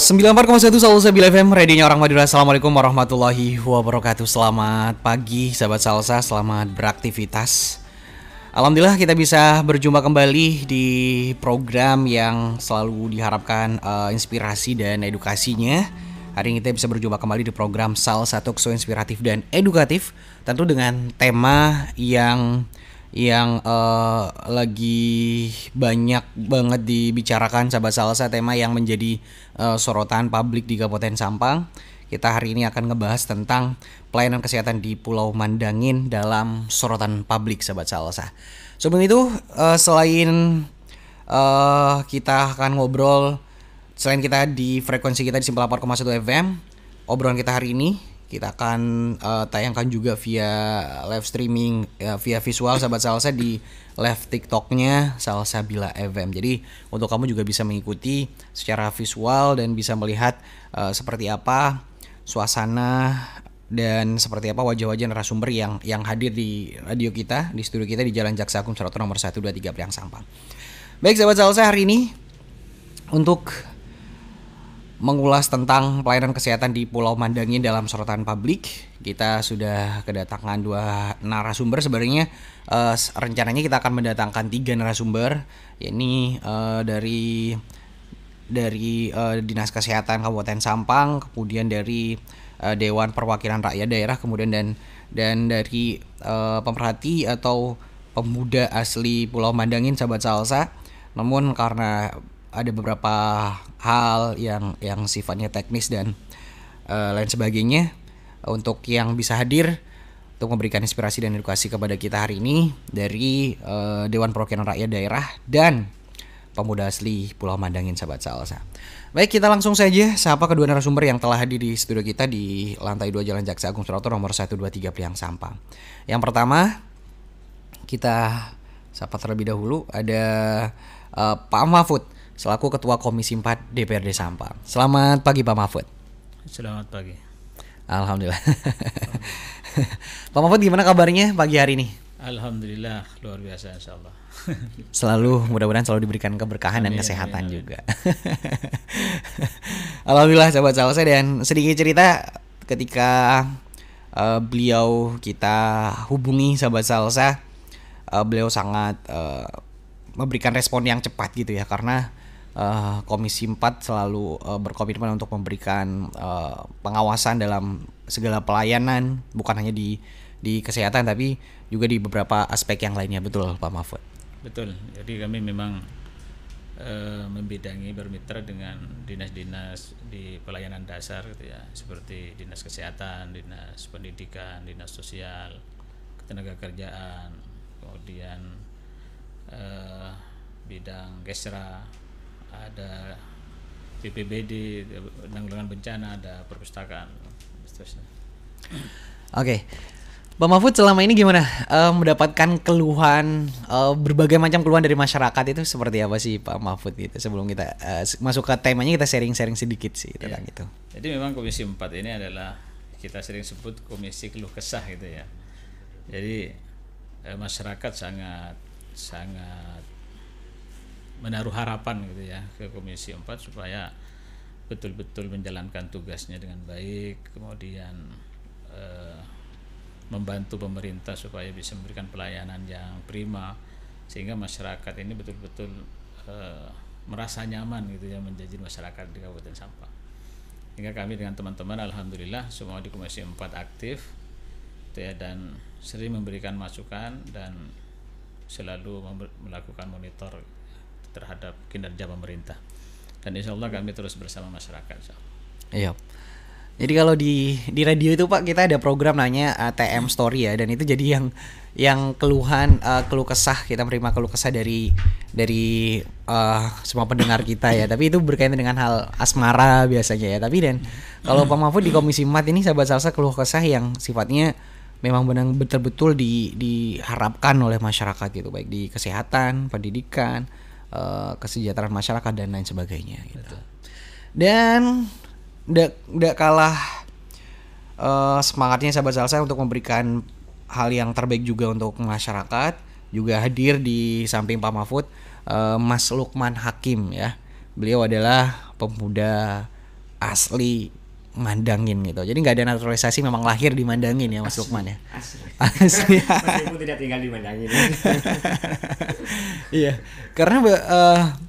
94,1 Salsa Bila FM, radionya orang Madura. Assalamualaikum warahmatullahi wabarakatuh. Selamat pagi sahabat Salsa, selamat beraktivitas. Alhamdulillah kita bisa berjumpa kembali di program yang selalu diharapkan inspirasi dan edukasinya. Hari ini kita bisa berjumpa kembali di program Salsa Talkshow inspiratif dan edukatif, tentu dengan tema yang lagi banyak banget dibicarakan sahabat Salsa, tema yang menjadi sorotan publik di Kabupaten Sampang. Kita hari ini akan ngebahas tentang pelayanan kesehatan di Pulau Mandangin dalam sorotan publik sahabat Salsa. Sebelum itu selain kita akan ngobrol, selain kita di frekuensi kita di 94,1 FM, obrolan kita hari ini kita akan tayangkan juga via live streaming, via visual sahabat Salsa di live TikToknya Salsa Bila FM. Jadi untuk kamu juga bisa mengikuti secara visual dan bisa melihat seperti apa suasana dan seperti apa wajah-wajah narasumber yang hadir di radio kita, di studio kita di Jalan Jaksa Agung Suroto nomor 123 Priang Sampang. Baik sahabat Salsa, hari ini untuk mengulas tentang pelayanan kesehatan di Pulau Mandangin dalam sorotan publik, kita sudah kedatangan dua narasumber. Sebenarnya rencananya kita akan mendatangkan 3 narasumber, yakni dari Dinas Kesehatan Kabupaten Sampang, kemudian dari Dewan Perwakilan Rakyat Daerah, kemudian dan dari pemerhati atau pemuda asli Pulau Mandangin sahabat Salsa. Namun karena ada beberapa hal yang sifatnya teknis dan lain sebagainya, untuk yang bisa hadir untuk memberikan inspirasi dan edukasi kepada kita hari ini dari Dewan Perwakilan Rakyat Daerah dan pemuda asli Pulau Mandangin sahabat Salsa. Baik, kita langsung saja sapa kedua narasumber yang telah hadir di studio kita di lantai 2 Jalan Jaksa Agung Suroto nomor 123 Priang Sampang. Yang pertama kita sapa terlebih dahulu ada Pak Mahfud selaku Ketua Komisi 4 DPRD Sampang. Selamat pagi Pak Mahfud. Selamat pagi. Alhamdulillah. Pak Mahfud, gimana kabarnya pagi hari ini? Alhamdulillah luar biasa insyaallah. Selalu mudah-mudahan selalu diberikan keberkahan dan kesehatan juga. Alhamdulillah sahabat Salsa, dan sedikit cerita ketika beliau kita hubungi sahabat Salsa, beliau sangat memberikan respon yang cepat gitu ya, karena Komisi 4 selalu berkomitmen untuk memberikan pengawasan dalam segala pelayanan, bukan hanya di kesehatan tapi juga di beberapa aspek yang lainnya. Betul Pak Mahfud? Betul. Jadi kami memang membidangi bermitra dengan dinas-dinas di pelayanan dasar gitu ya, seperti Dinas Kesehatan, Dinas Pendidikan, Dinas Sosial, Ketenagakerjaan, kemudian bidang Gesra, ada BPBD, penanggulangan bencana, ada perpustakaan, seterusnya. Oke, Pak Mahfud, selama ini gimana mendapatkan keluhan, berbagai macam keluhan dari masyarakat itu seperti apa sih Pak Mahfud gitu? Sebelum kita masuk ke temanya, kita sharing-sharing sedikit sih tentang itu. Jadi memang Komisi 4 ini adalah kita sering sebut Komisi Keluh Kesah gitu ya. Jadi masyarakat sangat menaruh harapan gitu ya ke Komisi 4 supaya betul-betul menjalankan tugasnya dengan baik, kemudian membantu pemerintah supaya bisa memberikan pelayanan yang prima, sehingga masyarakat ini betul-betul merasa nyaman gitu ya menjadi masyarakat di Kabupaten Sampang. Hingga kami dengan teman-teman alhamdulillah semua di Komisi 4 aktif gitu ya, dan sering memberikan masukan dan selalu melakukan monitor terhadap kinerja pemerintah, dan insya Allah kami terus bersama masyarakat. Iya. Jadi kalau di radio itu Pak, kita ada program namanya TM Story ya, dan itu jadi yang keluhan, keluh kesah, kita menerima keluh kesah dari semua pendengar kita ya. Tapi itu berkaitan dengan hal asmara biasanya ya. Tapi dan kalau Pak Mahfud di Komisi 4 ini sahabat Salsa, keluh kesah yang sifatnya memang betul-betul diharapkan oleh masyarakat gitu, baik di kesehatan, pendidikan, kesejahteraan masyarakat dan lain sebagainya gitu. Dan tidak kalah semangatnya sahabat Salsa untuk memberikan hal yang terbaik juga untuk masyarakat. Juga hadir di samping Pak Mahfud Mas Lukman Hakim ya. Beliau adalah pemuda asli Mandangin gitu. Jadi nggak ada naturalisasi, memang lahir di Mandangin ya Mas Lukman ya. Asli. Meskipun tidak tinggal di Mandangin. Iya, karena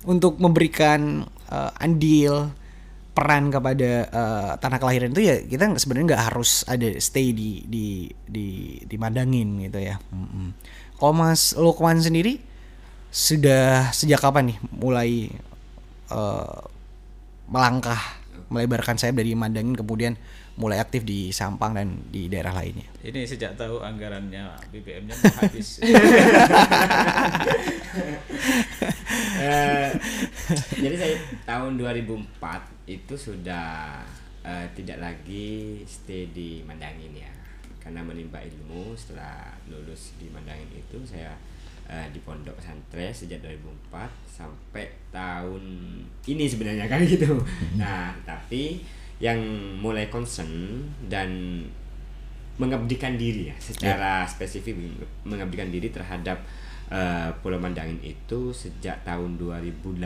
untuk memberikan andil peran kepada tanah kelahiran itu ya kita sebenarnya nggak harus ada stay di Mandangin gitu ya. Kalau Mas Lukman sendiri sudah sejak kapan nih mulai melangkah, melebarkan sayap dari Mandangin kemudian mulai aktif di Sampang dan di daerah lainnya? Ini sejak tahu anggarannya BBM-nya mau habis. Jadi saya tahun 2004 itu sudah tidak lagi stay di Mandangin ya, karena menimba ilmu. Setelah lulus di Mandangin itu saya di pondok pesantren sejak 2004 sampai tahun ini sebenarnya kan gitu. Nah, tapi yang mulai concern dan mengabdikan diri ya secara spesifik mengabdikan diri terhadap Pulau Mandangin itu sejak tahun 2018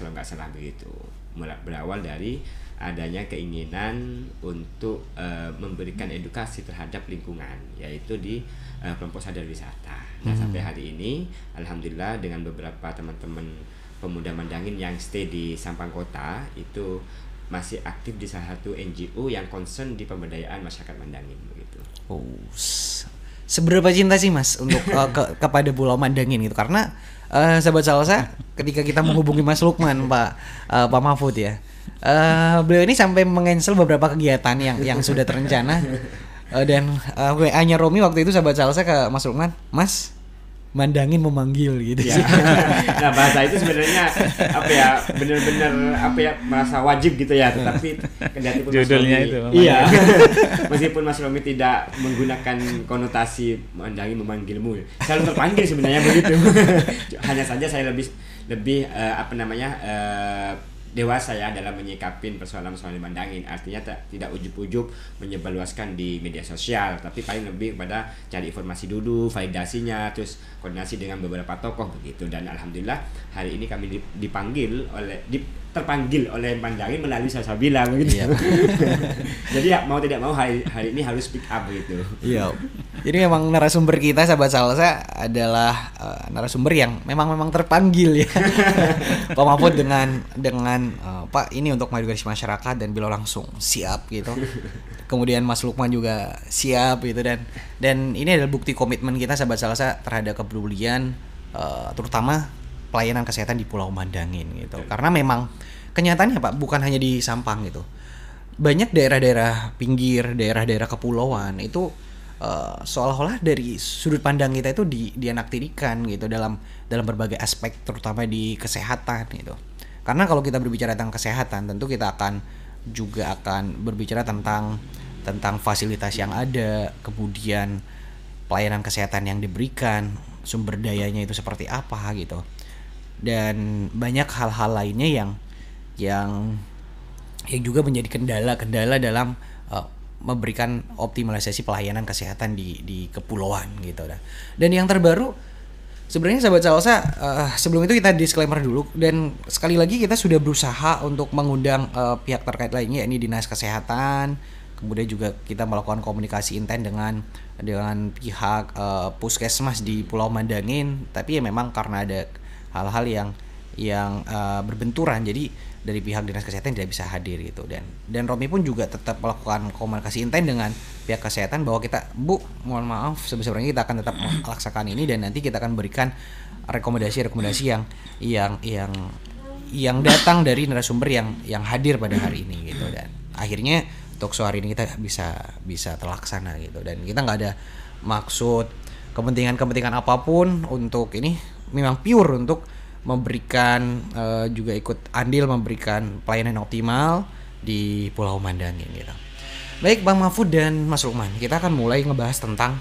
kalau nggak salah begitu. Berawal dari adanya keinginan untuk memberikan edukasi terhadap lingkungan, yaitu di kelompok sadar wisata. Nah, sampai hari ini alhamdulillah dengan beberapa teman-teman pemuda Mandangin yang stay di Sampang Kota itu masih aktif di salah satu NGO yang concern di pemberdayaan masyarakat Mandangin begitu. Oh, seberapa cinta sih Mas untuk kepada Pulau Mandangin gitu? Karena sahabat Salsa, ketika kita menghubungi Mas Lukman, Pak Mahfud ya, beliau ini sampai meng-cancel beberapa kegiatan yang sudah terencana. Dan WA-nya Romi waktu itu sahabat Salsa ke Mas Lukman, Mas, Mandangin memanggil gitu. Ya. Nah, bahasa itu sebenarnya apa ya, benar-benar apa ya, merasa wajib gitu ya, tetapi kendati pun judulnya Mas Romi, itu iya. Meskipun Mas Romi tidak menggunakan konotasi Mandangin memanggilmu, selalu terpanggil sebenarnya begitu. Hanya saja saya lebih apa namanya, dewasa ya dalam menyikapin persoalan-persoalan Mandangin. Artinya tidak ujub-ujub menyebarluaskan di media sosial, tapi paling lebih kepada cari informasi dulu, validasinya, terus koordinasi dengan beberapa tokoh begitu. Dan alhamdulillah hari ini kami terpanggil oleh Mandangin melalui Salsabila begitu. Iya. Jadi ya mau tidak mau hari ini harus speak up begitu. Iya. Jadi memang narasumber kita sahabat Salsa adalah narasumber yang memang terpanggil ya. Pak Mahfud dengan Pak ini untuk mengedukasi masyarakat, dan beliau langsung siap gitu. Kemudian Mas Lukman juga siap gitu, dan ini adalah bukti komitmen kita sahabat Salsa terhadap kepedulian terutama pelayanan kesehatan di Pulau Mandangin gitu. Karena memang kenyataannya Pak bukan hanya di Sampang gitu. Banyak daerah-daerah pinggir, daerah-daerah kepulauan itu seolah-olah dari sudut pandang kita itu dianaktirikan gitu dalam berbagai aspek, terutama di kesehatan gitu. Karena kalau kita berbicara tentang kesehatan, tentu kita akan berbicara tentang fasilitas yang ada, kemudian pelayanan kesehatan yang diberikan, sumber dayanya itu seperti apa gitu. Dan banyak hal-hal lainnya yang juga menjadi kendala dalam memberikan optimalisasi pelayanan kesehatan di kepulauan gitu. Dan yang terbaru sebenarnya sahabat Salsa, sebelum itu kita disclaimer dulu, dan sekali lagi kita sudah berusaha untuk mengundang pihak terkait lainnya, yakni Dinas Kesehatan. Kemudian juga kita melakukan komunikasi intens dengan pihak puskesmas di Pulau Mandangin, tapi ya memang karena ada hal-hal yang berbenturan, jadi dari pihak Dinas Kesehatan tidak bisa hadir gitu. Dan Romi pun juga tetap melakukan komunikasi intens dengan pihak kesehatan bahwa kita, Bu, mohon maaf sebesar-besarnya kita akan tetap melaksanakan ini, dan nanti kita akan berikan rekomendasi yang datang dari narasumber yang hadir pada hari ini gitu. Dan akhirnya talkshow hari ini kita bisa terlaksana gitu. Dan kita nggak ada maksud kepentingan apapun untuk ini, memang pure untuk memberikan juga ikut andil memberikan pelayanan optimal di Pulau Mandangin gitu. Baik Bang Mahfud dan Mas Lukman, kita akan mulai ngebahas tentang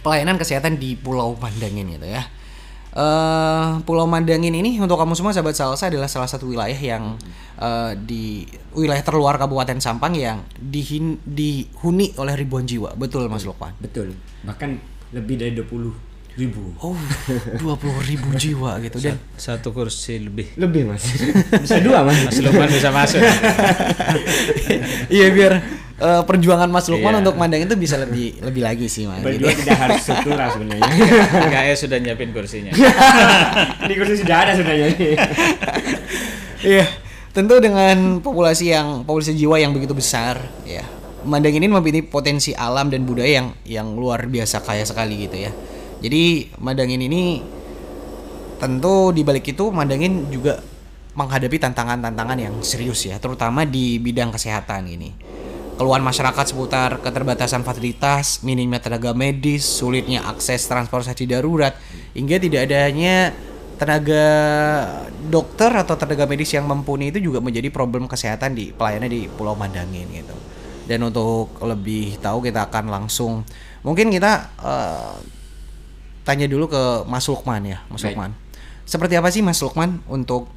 pelayanan kesehatan di Pulau Mandangin gitu ya. Pulau Mandangin ini untuk kamu semua sahabat Salsa adalah salah satu wilayah yang di wilayah terluar Kabupaten Sampang yang dihuni oleh ribuan jiwa. Betul Mas Lukman? Betul. Bahkan lebih dari 20 ribu. Oh, 20.000 jiwa gitu. Dan Satu kursi lebih. Lebih Mas. Bisa 2 Mas. Mas Lukman bisa masuk. iya biar perjuangan Mas Lukman Iya. untuk mandang itu bisa lebih lagi sih Mas. Berdua Gitu. tidak harus struktural sebenarnya. KS sudah nyiapin kursinya. Di kursi sudah ada sebenarnya. Iya, tentu dengan populasi jiwa yang begitu besar, ya. Mandang ini memiliki potensi alam dan budaya yang luar biasa kaya sekali gitu ya. Jadi Mandangin ini tentu di balik itu Mandangin juga menghadapi tantangan-tantangan yang serius ya, terutama di bidang kesehatan ini. Keluhan masyarakat seputar keterbatasan fasilitas, minimnya tenaga medis, sulitnya akses transportasi darurat, hingga tidak adanya tenaga dokter atau tenaga medis yang mumpuni itu juga menjadi problem kesehatan di pelayanan di Pulau Mandangin gitu. Dan untuk lebih tahu kita akan langsung mungkin kita tanya dulu ke Mas Lukman ya, Mas Baik. Lukman. Seperti apa sih Mas Lukman untuk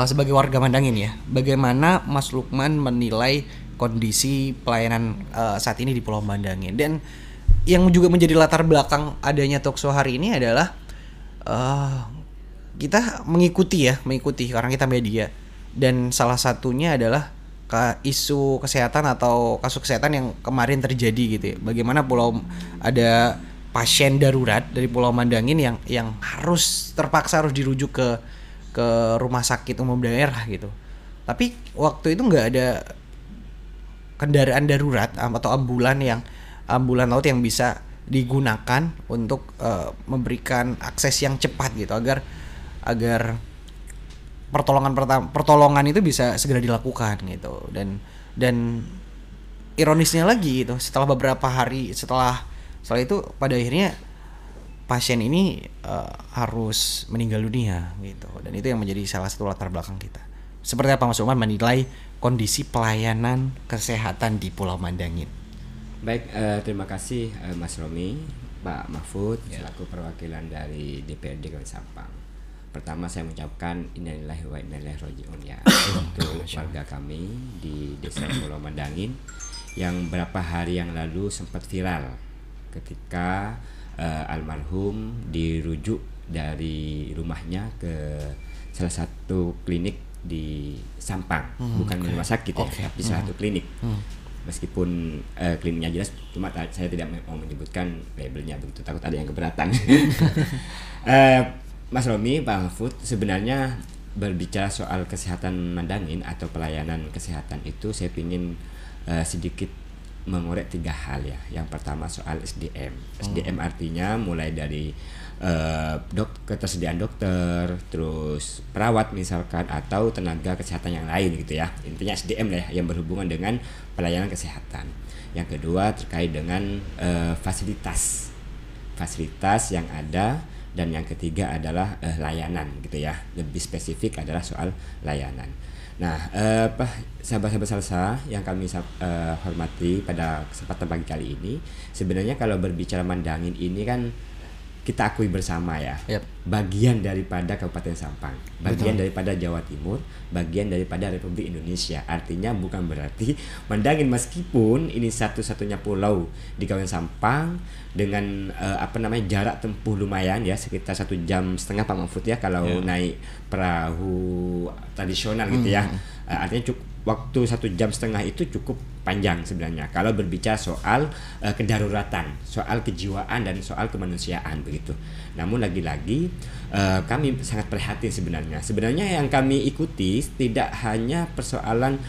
sebagai warga Mandangin ya? Bagaimana Mas Lukman menilai kondisi pelayanan saat ini di Pulau Mandangin? Dan yang juga menjadi latar belakang adanya talkshow hari ini adalah kita mengikuti karena kita media, dan salah satunya adalah isu kesehatan atau kasus kesehatan yang kemarin terjadi gitu ya. Bagaimana ada pasien darurat dari Pulau Mandangin yang terpaksa harus dirujuk ke rumah sakit umum daerah gitu. Tapi waktu itu nggak ada kendaraan darurat atau ambulan laut yang bisa digunakan untuk memberikan akses yang cepat gitu agar pertolongan itu bisa segera dilakukan gitu. Dan ironisnya lagi gitu, setelah beberapa hari setelah itu pada akhirnya pasien ini harus meninggal dunia gitu. Dan itu yang menjadi salah satu latar belakang kita. Seperti apa Mas Lukman menilai kondisi pelayanan kesehatan di Pulau Mandangin? Baik, terima kasih Mas Romi, Pak Mahfud, selaku perwakilan dari DPRD Kabupaten Sampang. Pertama saya mengucapkan innalillahi wa inna ilaihi raji'un ya untuk warga kami di Desa Pulau Mandangin yang beberapa hari yang lalu sempat viral ketika almarhum dirujuk dari rumahnya ke salah satu klinik di Sampang, bukan rumah sakit ya, tapi salah satu klinik. Meskipun kliniknya jelas, cuma saya tidak mau menyebutkan labelnya begitu, takut ada yang keberatan. Mas Romi, Pak Mahfud, sebenarnya berbicara soal kesehatan Mandangin atau pelayanan kesehatan itu saya ingin sedikit mengorek 3 hal ya. Yang pertama soal SDM. SDM artinya mulai dari ketersediaan dokter, terus perawat misalkan, atau tenaga kesehatan yang lain gitu ya. Intinya SDM lah ya, yang berhubungan dengan pelayanan kesehatan. Yang kedua terkait dengan fasilitas yang ada. Dan yang ketiga adalah layanan gitu ya. Lebih spesifik adalah soal layanan. Nah, sahabat-sahabat Salsa yang kami hormati pada kesempatan pagi kali ini, sebenarnya kalau berbicara Mandangin ini kan kita akui bersama ya, bagian daripada Kabupaten Sampang, bagian daripada Jawa Timur, bagian daripada Republik Indonesia. Artinya bukan berarti Mandangin, meskipun ini satu-satunya pulau di Kabupaten Sampang dengan jarak tempuh lumayan ya, sekitar 1,5 jam Pak Mahfud ya kalau naik perahu tradisional gitu ya. Artinya waktu 1,5 jam itu cukup panjang sebenarnya kalau berbicara soal kedaruratan, soal kejiwaan dan soal kemanusiaan begitu. Namun lagi-lagi kami sangat prihatin sebenarnya. Sebenarnya yang kami ikuti tidak hanya persoalan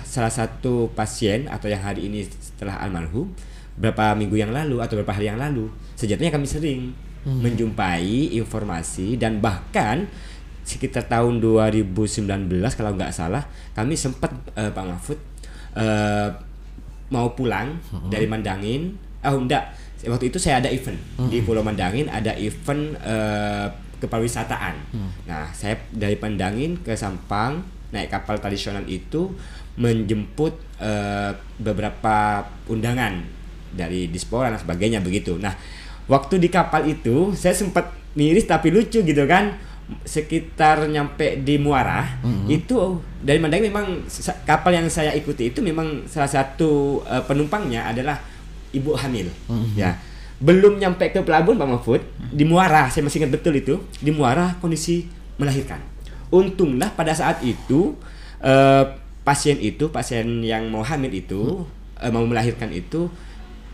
salah satu pasien atau yang hari ini setelah almarhum, beberapa minggu yang lalu atau beberapa hari yang lalu, sejatinya kami sering menjumpai informasi, dan bahkan sekitar tahun 2019 kalau nggak salah kami sempat Pak Mahfud mau pulang dari Mandangin. Waktu itu saya ada event di Pulau Mandangin, ada event kepariwisataan. Nah, saya dari Mandangin ke Sampang naik kapal tradisional itu menjemput beberapa undangan dari diaspora dan sebagainya begitu. Nah, waktu di kapal itu saya sempat miris tapi lucu gitu kan. Sekitar nyampe di Muara itu dari Mandangin, memang kapal yang saya ikuti itu memang salah satu penumpangnya adalah ibu hamil ya. belum nyampe ke pelabuhan Pak Mahfud, di Muara, saya masih ingat betul itu, di Muara kondisi melahirkan. Untunglah pada saat itu pasien yang mau hamil itu mau melahirkan itu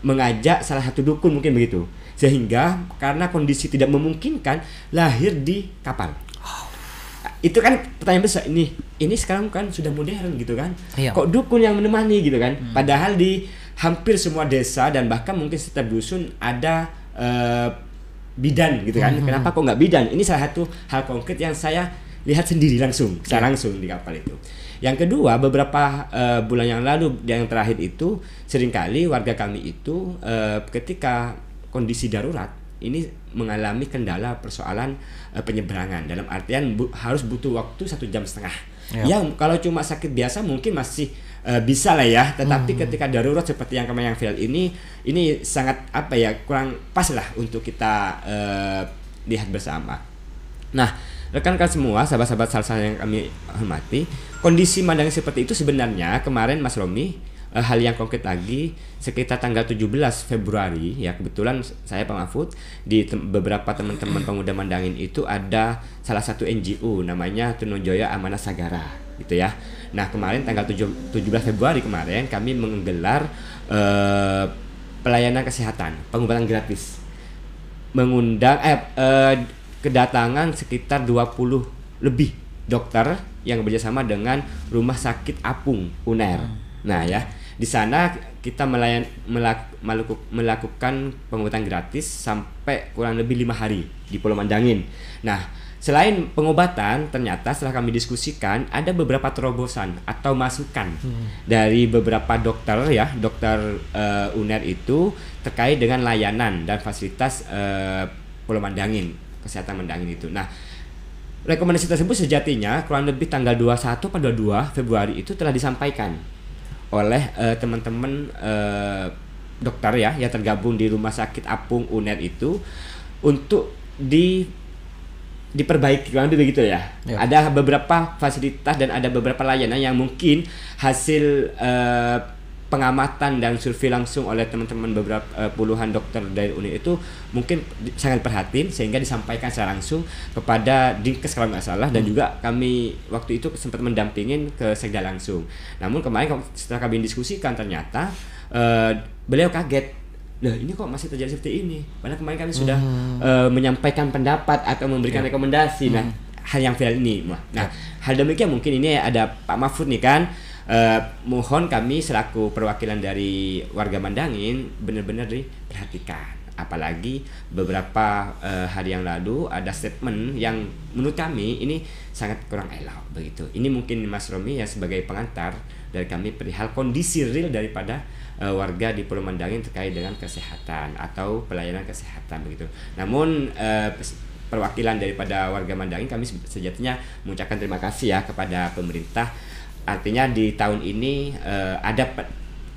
mengajak salah satu dukun mungkin begitu, sehingga karena kondisi tidak memungkinkan lahir di kapal. Itu kan pertanyaan besar, ini sekarang kan sudah modern gitu kan, kok dukun yang menemani gitu kan, padahal di hampir semua desa dan bahkan mungkin setiap dusun ada bidan gitu kan. Kenapa kok nggak bidan? Ini salah satu hal konkret yang saya lihat sendiri secara langsung di kapal itu. Yang kedua, beberapa bulan yang lalu, yang terakhir itu seringkali warga kami itu ketika kondisi darurat ini mengalami kendala persoalan penyeberangan, dalam artian harus butuh waktu 1,5 jam. Ya kalau cuma sakit biasa mungkin masih bisa lah ya, tetapi ketika darurat seperti yang kemarin yang viral ini sangat kurang pas lah untuk kita lihat bersama. Nah, rekan-rekan semua, sahabat-sahabat Salsa yang kami hormati, kondisi Mandangi seperti itu sebenarnya kemarin Mas Romi, hal yang konkret lagi sekitar tanggal 17 Februari ya, kebetulan saya Pak Mahfud di beberapa teman-teman pemuda Mandangin itu ada salah satu NGO namanya Trunojoyo Amanah Sagara gitu ya. Nah, kemarin tanggal 17 Februari kemarin kami menggelar pelayanan kesehatan, pengobatan gratis. Mengundang kedatangan sekitar 20 lebih dokter yang bekerjasama dengan Rumah Sakit Apung UNER. Nah ya, di sana kita melakukan pengobatan gratis sampai kurang lebih 5 hari di Pulau Mandangin. Nah, selain pengobatan, ternyata setelah kami diskusikan ada beberapa terobosan atau masukan dari beberapa dokter ya, dokter UNER itu terkait dengan layanan dan fasilitas Pulau Mandangin, kesehatan Mandangin itu. Nah, rekomendasi tersebut sejatinya kurang lebih tanggal 21 atau 22 Februari itu telah disampaikan oleh teman-teman dokter ya yang tergabung di Rumah Sakit Apung UNER itu untuk diperbaiki, kurang lebih begitu ya. Ada beberapa fasilitas dan ada beberapa layanan yang mungkin hasil pengamatan dan survei langsung oleh teman-teman beberapa puluhan dokter dari UNER itu mungkin sangat perhatiin sehingga disampaikan secara langsung kepada Dinkes kalau nggak salah, dan juga kami waktu itu sempat mendampingin ke Sekda langsung. Namun kemarin setelah kami diskusikan ternyata beliau kaget, loh ini kok masih terjadi seperti ini, padahal kemarin kami sudah menyampaikan pendapat atau memberikan rekomendasi. Nah, hal yang viral ini, nah hal demikian mungkin ini ada Pak Mahfud nih kan. Mohon kami selaku perwakilan dari warga Mandangin benar-benar diperhatikan. Apalagi beberapa hari yang lalu ada statement yang menurut kami ini sangat kurang elok begitu. Ini mungkin Mas Romi ya sebagai pengantar dari kami perihal kondisi real daripada warga di Pulau Mandangin terkait dengan kesehatan atau pelayanan kesehatan begitu. Namun perwakilan daripada warga Mandangin kami sejatinya mengucapkan terima kasih ya kepada pemerintah. Artinya di tahun ini ada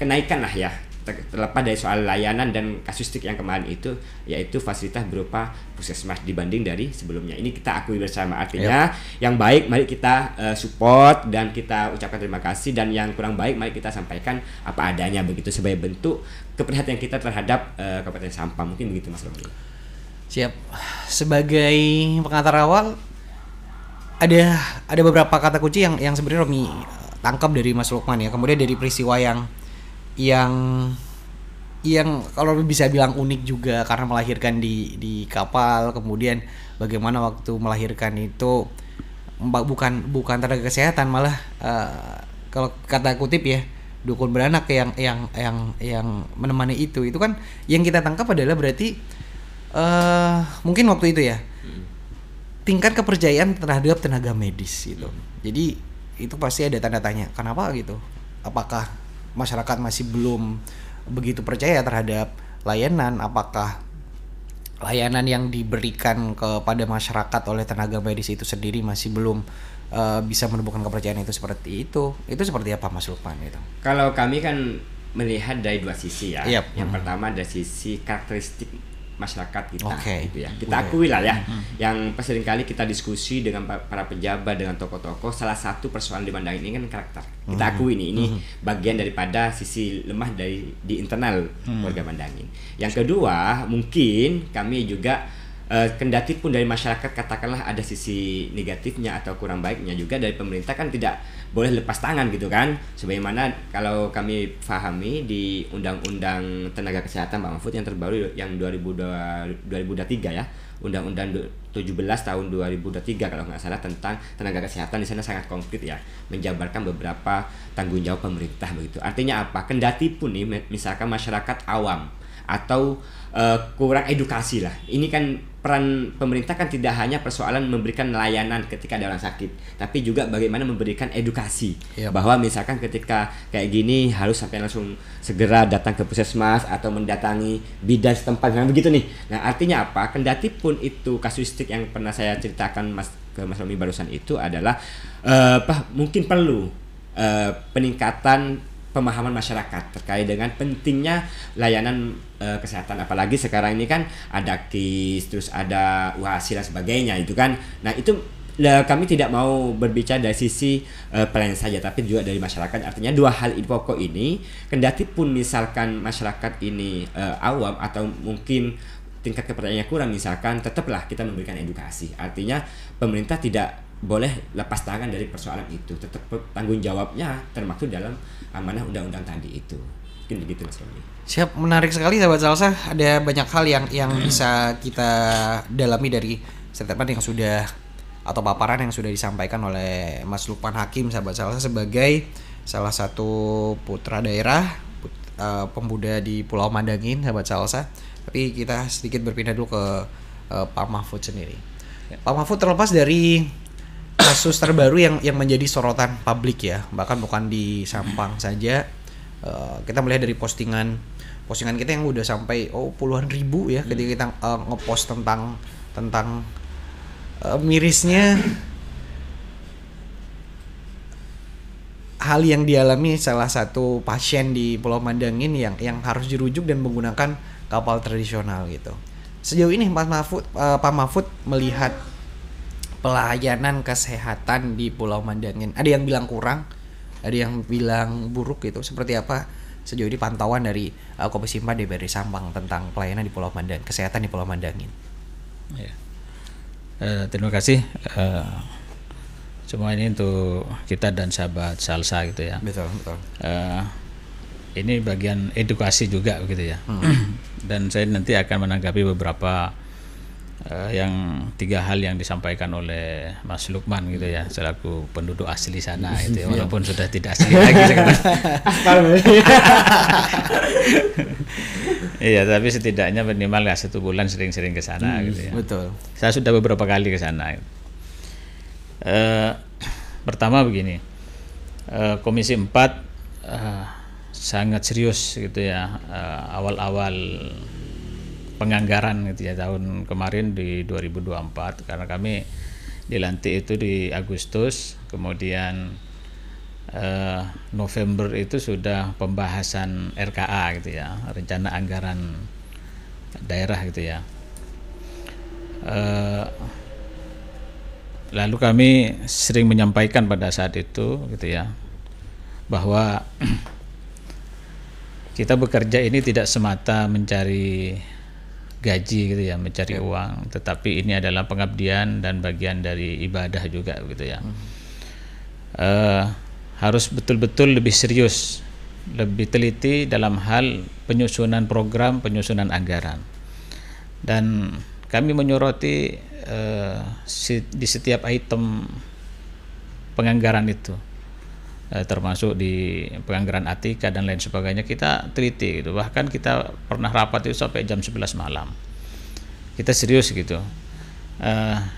kenaikan lah ya, terlepas dari soal layanan dan kasuistik yang kemarin itu, yaitu fasilitas berupa puskesmas dibanding dari sebelumnya. Ini kita akui bersama, artinya yang baik mari kita support dan kita ucapkan terima kasih, dan yang kurang baik mari kita sampaikan apa adanya begitu sebagai bentuk keperhatian kita terhadap Kabupaten Sampang. Mungkin begitu Mas Romi. Siap. Sebagai pengantar awal, ada beberapa kata kunci yang sebenarnya Romi tangkap dari Mas Lukman ya. Kemudian dari peristiwa yang kalau bisa bilang unik juga karena melahirkan di kapal. Kemudian bagaimana waktu melahirkan itu bukan tenaga kesehatan, malah kalau kata kutip ya, dukun beranak yang menemani itu kan yang kita tangkap adalah berarti mungkin waktu itu ya tingkat kepercayaan terhadap tenaga medis gitu. Jadi itu pasti ada tanda tanya, kenapa gitu? Apakah masyarakat masih belum begitu percaya terhadap layanan? Apakah layanan yang diberikan kepada masyarakat oleh tenaga medis itu sendiri masih belum bisa menumbuhkan kepercayaan itu seperti itu? Itu seperti apa Mas Lukman itu? Kalau kami kan melihat dari dua sisi ya. Yep. Yang pertama dari sisi karakteristik masyarakat kita Oke. gitu ya. Kita akui lah ya, yang seringkali kita diskusi dengan para pejabat, dengan tokoh-tokoh, salah satu persoalan di Mandangin ini kan karakter. Kita akui ini bagian daripada sisi lemah di internal warga Mandangin. Yang kedua, mungkin kami juga kendati pun dari masyarakat katakanlah ada sisi negatifnya atau kurang baiknya, juga dari pemerintah kan tidak boleh lepas tangan gitu kan. Sebagaimana kalau kami pahami di Undang-Undang Tenaga Kesehatan Pak Mahfud yang terbaru yang 2023 ya, Undang-Undang 17 tahun 2023 kalau nggak salah, tentang tenaga kesehatan, di sana sangat konkret ya, menjabarkan beberapa tanggung jawab pemerintah begitu. Artinya apa? Kendati pun nih misalkan masyarakat awam atau kurang edukasi lah. Ini kan peran pemerintah kan tidak hanya persoalan memberikan layanan ketika ada orang sakit, tapi juga bagaimana memberikan edukasi. Bahwa misalkan ketika kayak gini harus sampai langsung segera datang ke puskesmas atau mendatangi bidan setempat, nah begitu nih. Nah artinya apa? Kendati pun itu kasuistik yang pernah saya ceritakan ke Mas Romi barusan itu adalah mungkin perlu peningkatan pemahaman masyarakat terkait dengan pentingnya layanan kesehatan, apalagi sekarang ini kan ada KIS, terus ada UHSI dan sebagainya itu kan. Nah itu kami tidak mau berbicara dari sisi pelayanan saja, tapi juga dari masyarakat. Artinya dua hal pokok ini, kendati pun misalkan masyarakat ini awam atau mungkin tingkat kepercayaannya kurang misalkan, tetaplah kita memberikan edukasi. Artinya pemerintah tidak boleh lepas tangan dari persoalan itu, tetap tanggung jawabnya termaktub dalam amanah undang-undang tadi itu. Mungkin begitu Mas Romi. Siap, menarik sekali sahabat Salsa. Ada banyak hal yang bisa kita dalami dari statement yang sudah atau paparan yang sudah disampaikan oleh Mas Lukman Hakim sahabat Salsa sebagai salah satu putra daerah pemuda di Pulau Mandangin sahabat Salsa. Tapi kita sedikit berpindah dulu ke Pak Mahfud sendiri. Pak Mahfud, terlepas dari kasus terbaru yang menjadi sorotan publik ya, bahkan bukan di Sampang saja, kita melihat dari postingan kita yang udah sampai puluhan ribu ya, ketika kita ngepost tentang mirisnya hal yang dialami salah satu pasien di Pulau Mandangin yang harus dirujuk dan menggunakan kapal tradisional gitu. Sejauh ini Pak Mahfud melihat pelayanan kesehatan di Pulau Mandangin, ada yang bilang kurang, ada yang bilang buruk gitu. Seperti apa sejauh ini pantauan dari Komisi 4 DPRD Sampang tentang pelayanan di Pulau Mandangin, kesehatan di Pulau Mandangin? Ya. Terima kasih. Semua ini untuk kita dan sahabat Salsa gitu ya. Betul. Ini bagian edukasi juga gitu ya. Dan saya nanti akan menanggapi beberapa yang 3 hal yang disampaikan oleh Mas Lukman gitu ya, selaku penduduk asli sana gitu ya, walaupun sudah tidak asli lagi sekarang. Iya, tapi setidaknya minimal 1 bulan sering-sering ke sana gitu ya. Betul. Saya sudah beberapa kali ke sana. Pertama begini, Komisi 4 sangat serius gitu ya, awal-awal penganggaran gitu ya, tahun kemarin di 2024, karena kami dilantik itu di Agustus, kemudian November itu sudah pembahasan RKA gitu ya, rencana anggaran daerah gitu ya. Lalu kami sering menyampaikan pada saat itu gitu ya, bahwa kita bekerja ini tidak semata mencari gaji gitu ya, mencari uang, tetapi ini adalah pengabdian dan bagian dari ibadah juga gitu ya. Harus betul-betul lebih serius, lebih teliti dalam hal penyusunan program, penyusunan anggaran. Dan kami menyoroti di setiap item penganggaran itu, termasuk di penganggaran Atika dan lain sebagainya, kita teliti gitu. Bahkan kita pernah rapat itu sampai jam 11 malam. Kita serius gitu.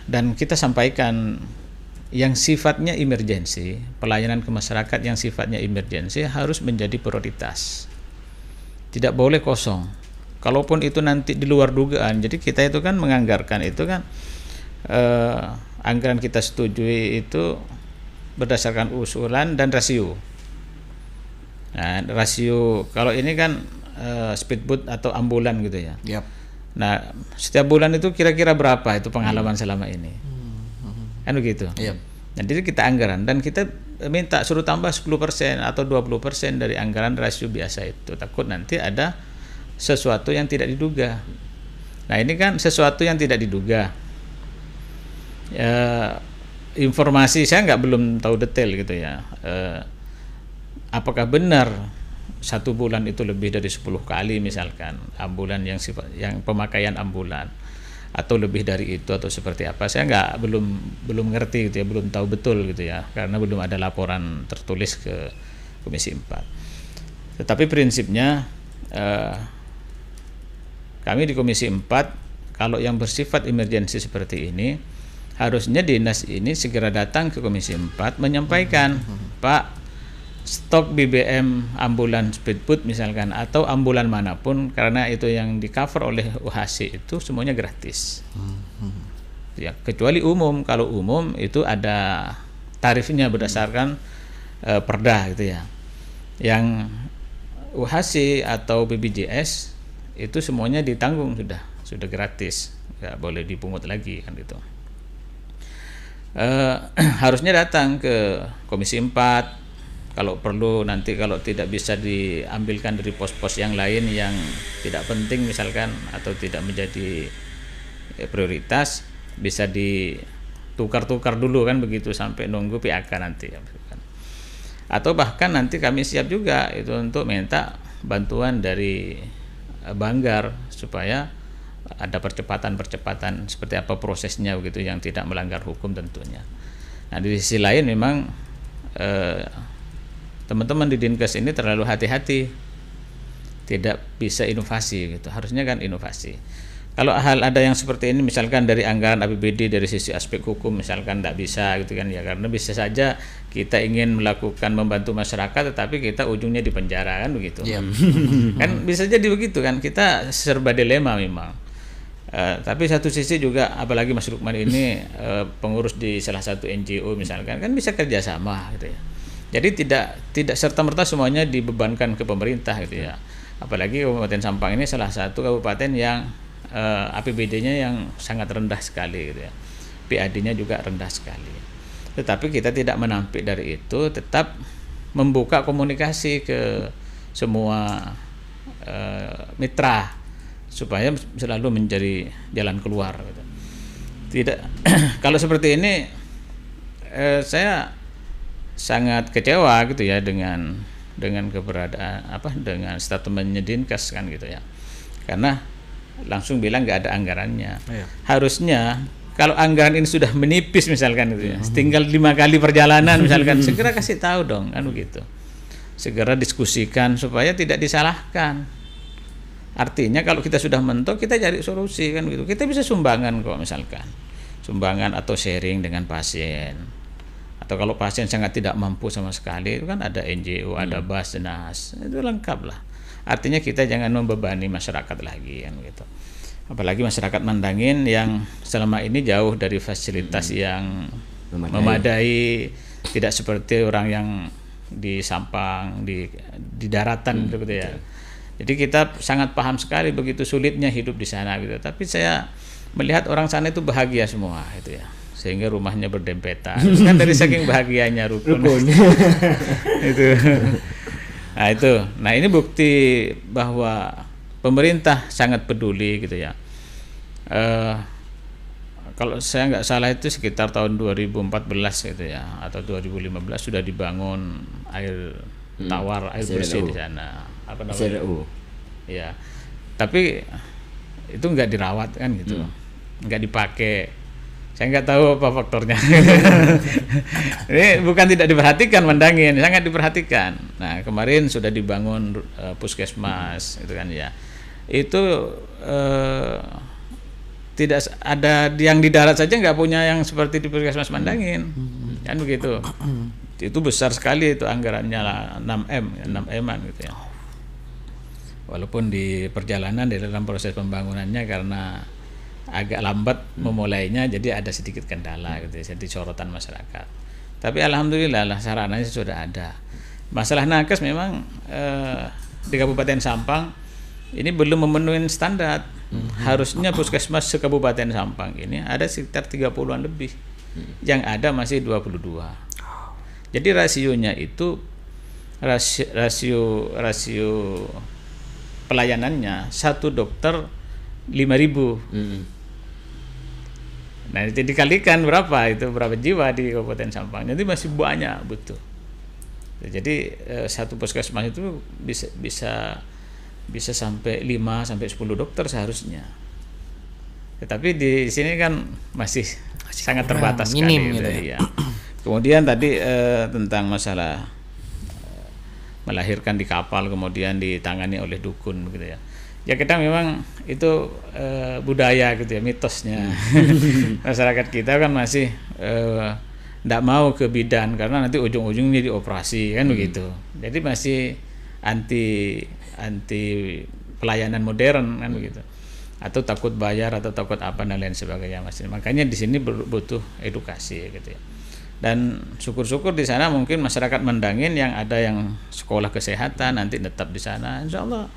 Dan kita sampaikan yang sifatnya emergensi, pelayanan ke masyarakat yang sifatnya emergensi harus menjadi prioritas. Tidak boleh kosong. Kalaupun itu nanti di luar dugaan, jadi kita itu kan menganggarkan itu kan, anggaran kita setujui itu berdasarkan usulan dan rasio. Nah, rasio kalau ini kan speedboat atau ambulan gitu ya. Nah, setiap bulan itu kira-kira berapa itu pengalaman selama ini? Kan begitu. Iya. Nah, jadi kita anggaran dan kita minta suruh tambah 10% atau 20% dari anggaran rasio biasa itu. Takut nanti ada sesuatu yang tidak diduga. Nah, ini kan sesuatu yang tidak diduga. Informasi saya belum tahu detail gitu ya. Apakah benar satu bulan itu lebih dari 10 kali misalkan ambulan yang pemakaian ambulan, atau lebih dari itu atau seperti apa, saya belum ngerti gitu ya, belum tahu betul gitu ya, karena belum ada laporan tertulis ke Komisi 4. Tetapi prinsipnya kami di Komisi 4 kalau yang bersifat emergensi seperti ini, harusnya dinas ini segera datang ke Komisi 4 menyampaikan, Pak, stok BBM ambulan speedboat misalkan atau ambulan manapun, karena itu yang di cover oleh UHC itu semuanya gratis. Ya, kecuali umum. Kalau umum itu ada tarifnya berdasarkan perda gitu ya. Yang UHC atau BPJS itu semuanya ditanggung, sudah gratis, nggak boleh dipungut lagi kan gitu. Harusnya datang ke Komisi 4. Kalau perlu nanti kalau tidak bisa diambilkan dari pos-pos yang lain yang tidak penting misalkan atau tidak menjadi prioritas, bisa ditukar-tukar dulu kan begitu sampai nunggu PAK nanti. Atau bahkan nanti kami siap juga itu untuk minta bantuan dari Banggar supaya ada percepatan seperti apa prosesnya begitu yang tidak melanggar hukum tentunya. Nah, di sisi lain memang teman-teman di Dinkes ini terlalu hati-hati, tidak bisa inovasi gitu. Harusnya kan inovasi. Kalau hal ada yang seperti ini misalkan dari anggaran APBD dari sisi aspek hukum misalkan tidak bisa gitu kan ya, karena bisa saja kita ingin melakukan membantu masyarakat tetapi kita ujungnya di penjara kan begitu. Kan bisa jadi begitu kan, kita serba dilema memang. Tapi satu sisi juga apalagi Mas Lukman ini pengurus di salah satu NGO misalkan kan bisa kerjasama gitu ya. Jadi tidak serta-merta semuanya dibebankan ke pemerintah gitu ya. Apalagi Kabupaten Sampang ini salah satu kabupaten yang APBD-nya yang sangat rendah sekali gitu ya. PAD-nya juga rendah sekali. Tetapi kita tidak menampik dari itu, tetap membuka komunikasi ke semua mitra supaya selalu menjadi jalan keluar gitu. Tidak kalau seperti ini saya sangat kecewa gitu ya dengan keberadaan dengan statementnya Dinkes kan gitu ya, karena langsung bilang nggak ada anggarannya. Harusnya kalau anggaran ini sudah menipis misalkan gitu ya, tinggal 5 kali perjalanan misalkan, segera kasih tahu dong kan begitu, segera diskusikan supaya tidak disalahkan. Artinya kalau kita sudah mentok, kita cari solusi kan gitu. Kita bisa sumbangan kok misalkan, sumbangan atau sharing dengan pasien. Atau kalau pasien sangat tidak mampu sama sekali, itu kan ada NGO, ada Basnas, itu lengkap lah. Artinya kita jangan membebani masyarakat lagi kan gitu. Apalagi masyarakat Mandangin yang selama ini jauh dari fasilitas yang memadai, tidak seperti orang yang di Sampang, di daratan gitu ya. Jadi kita sangat paham sekali begitu sulitnya hidup di sana gitu. Tapi saya melihat orang sana itu bahagia semua gitu ya, sehingga rumahnya berdempetan kan dari saking bahagianya rukun. Nah ini bukti bahwa pemerintah sangat peduli gitu ya. Kalau saya nggak salah itu sekitar tahun 2014 gitu ya atau 2015 sudah dibangun air tawar, air bersih di sana, apa namanya? Ya, tapi itu nggak dirawat kan gitu, nggak dipakai. Saya nggak tahu apa faktornya. Ini bukan tidak diperhatikan Mandangin, sangat diperhatikan. Nah kemarin sudah dibangun puskesmas, itu kan ya. Itu tidak ada yang di darat saja nggak punya yang seperti di puskesmas Mandangin, kan begitu. Itu besar sekali itu anggarannya lah, 6M-an gitu ya. Walaupun di perjalanan di dalam proses pembangunannya karena agak lambat memulainya, jadi ada sedikit kendala gitu ya, jadi sorotan masyarakat. Tapi alhamdulillah lah sarananya sudah ada. Masalah nakes memang di Kabupaten Sampang ini belum memenuhi standar. Harusnya puskesmas se-Kabupaten Sampang ini ada sekitar 30-an lebih. Yang ada masih 22. Jadi rasionya itu rasio pelayanannya satu dokter 5.000. Nah, itu dikalikan berapa jiwa di Kabupaten Sampang. Jadi masih banyak butuh. Jadi satu puskesmas itu bisa sampai 5 sampai 10 dokter seharusnya. Tetapi di sini kan masih sangat terbatas minim sekali, gitu ya. Kemudian tadi tentang masalah melahirkan di kapal kemudian ditangani oleh dukun gitu ya. Ya kita memang itu budaya gitu ya, mitosnya. Masyarakat kita kan masih tidak mau ke bidan karena nanti ujung-ujungnya dioperasi kan begitu. Jadi masih anti pelayanan modern kan begitu. Atau takut bayar atau takut apa dan lain sebagainya Mas. Makanya di sini butuh edukasi gitu ya. Dan syukur-syukur di sana mungkin masyarakat Mandangin yang ada yang sekolah kesehatan nanti tetap di sana. Insya Allah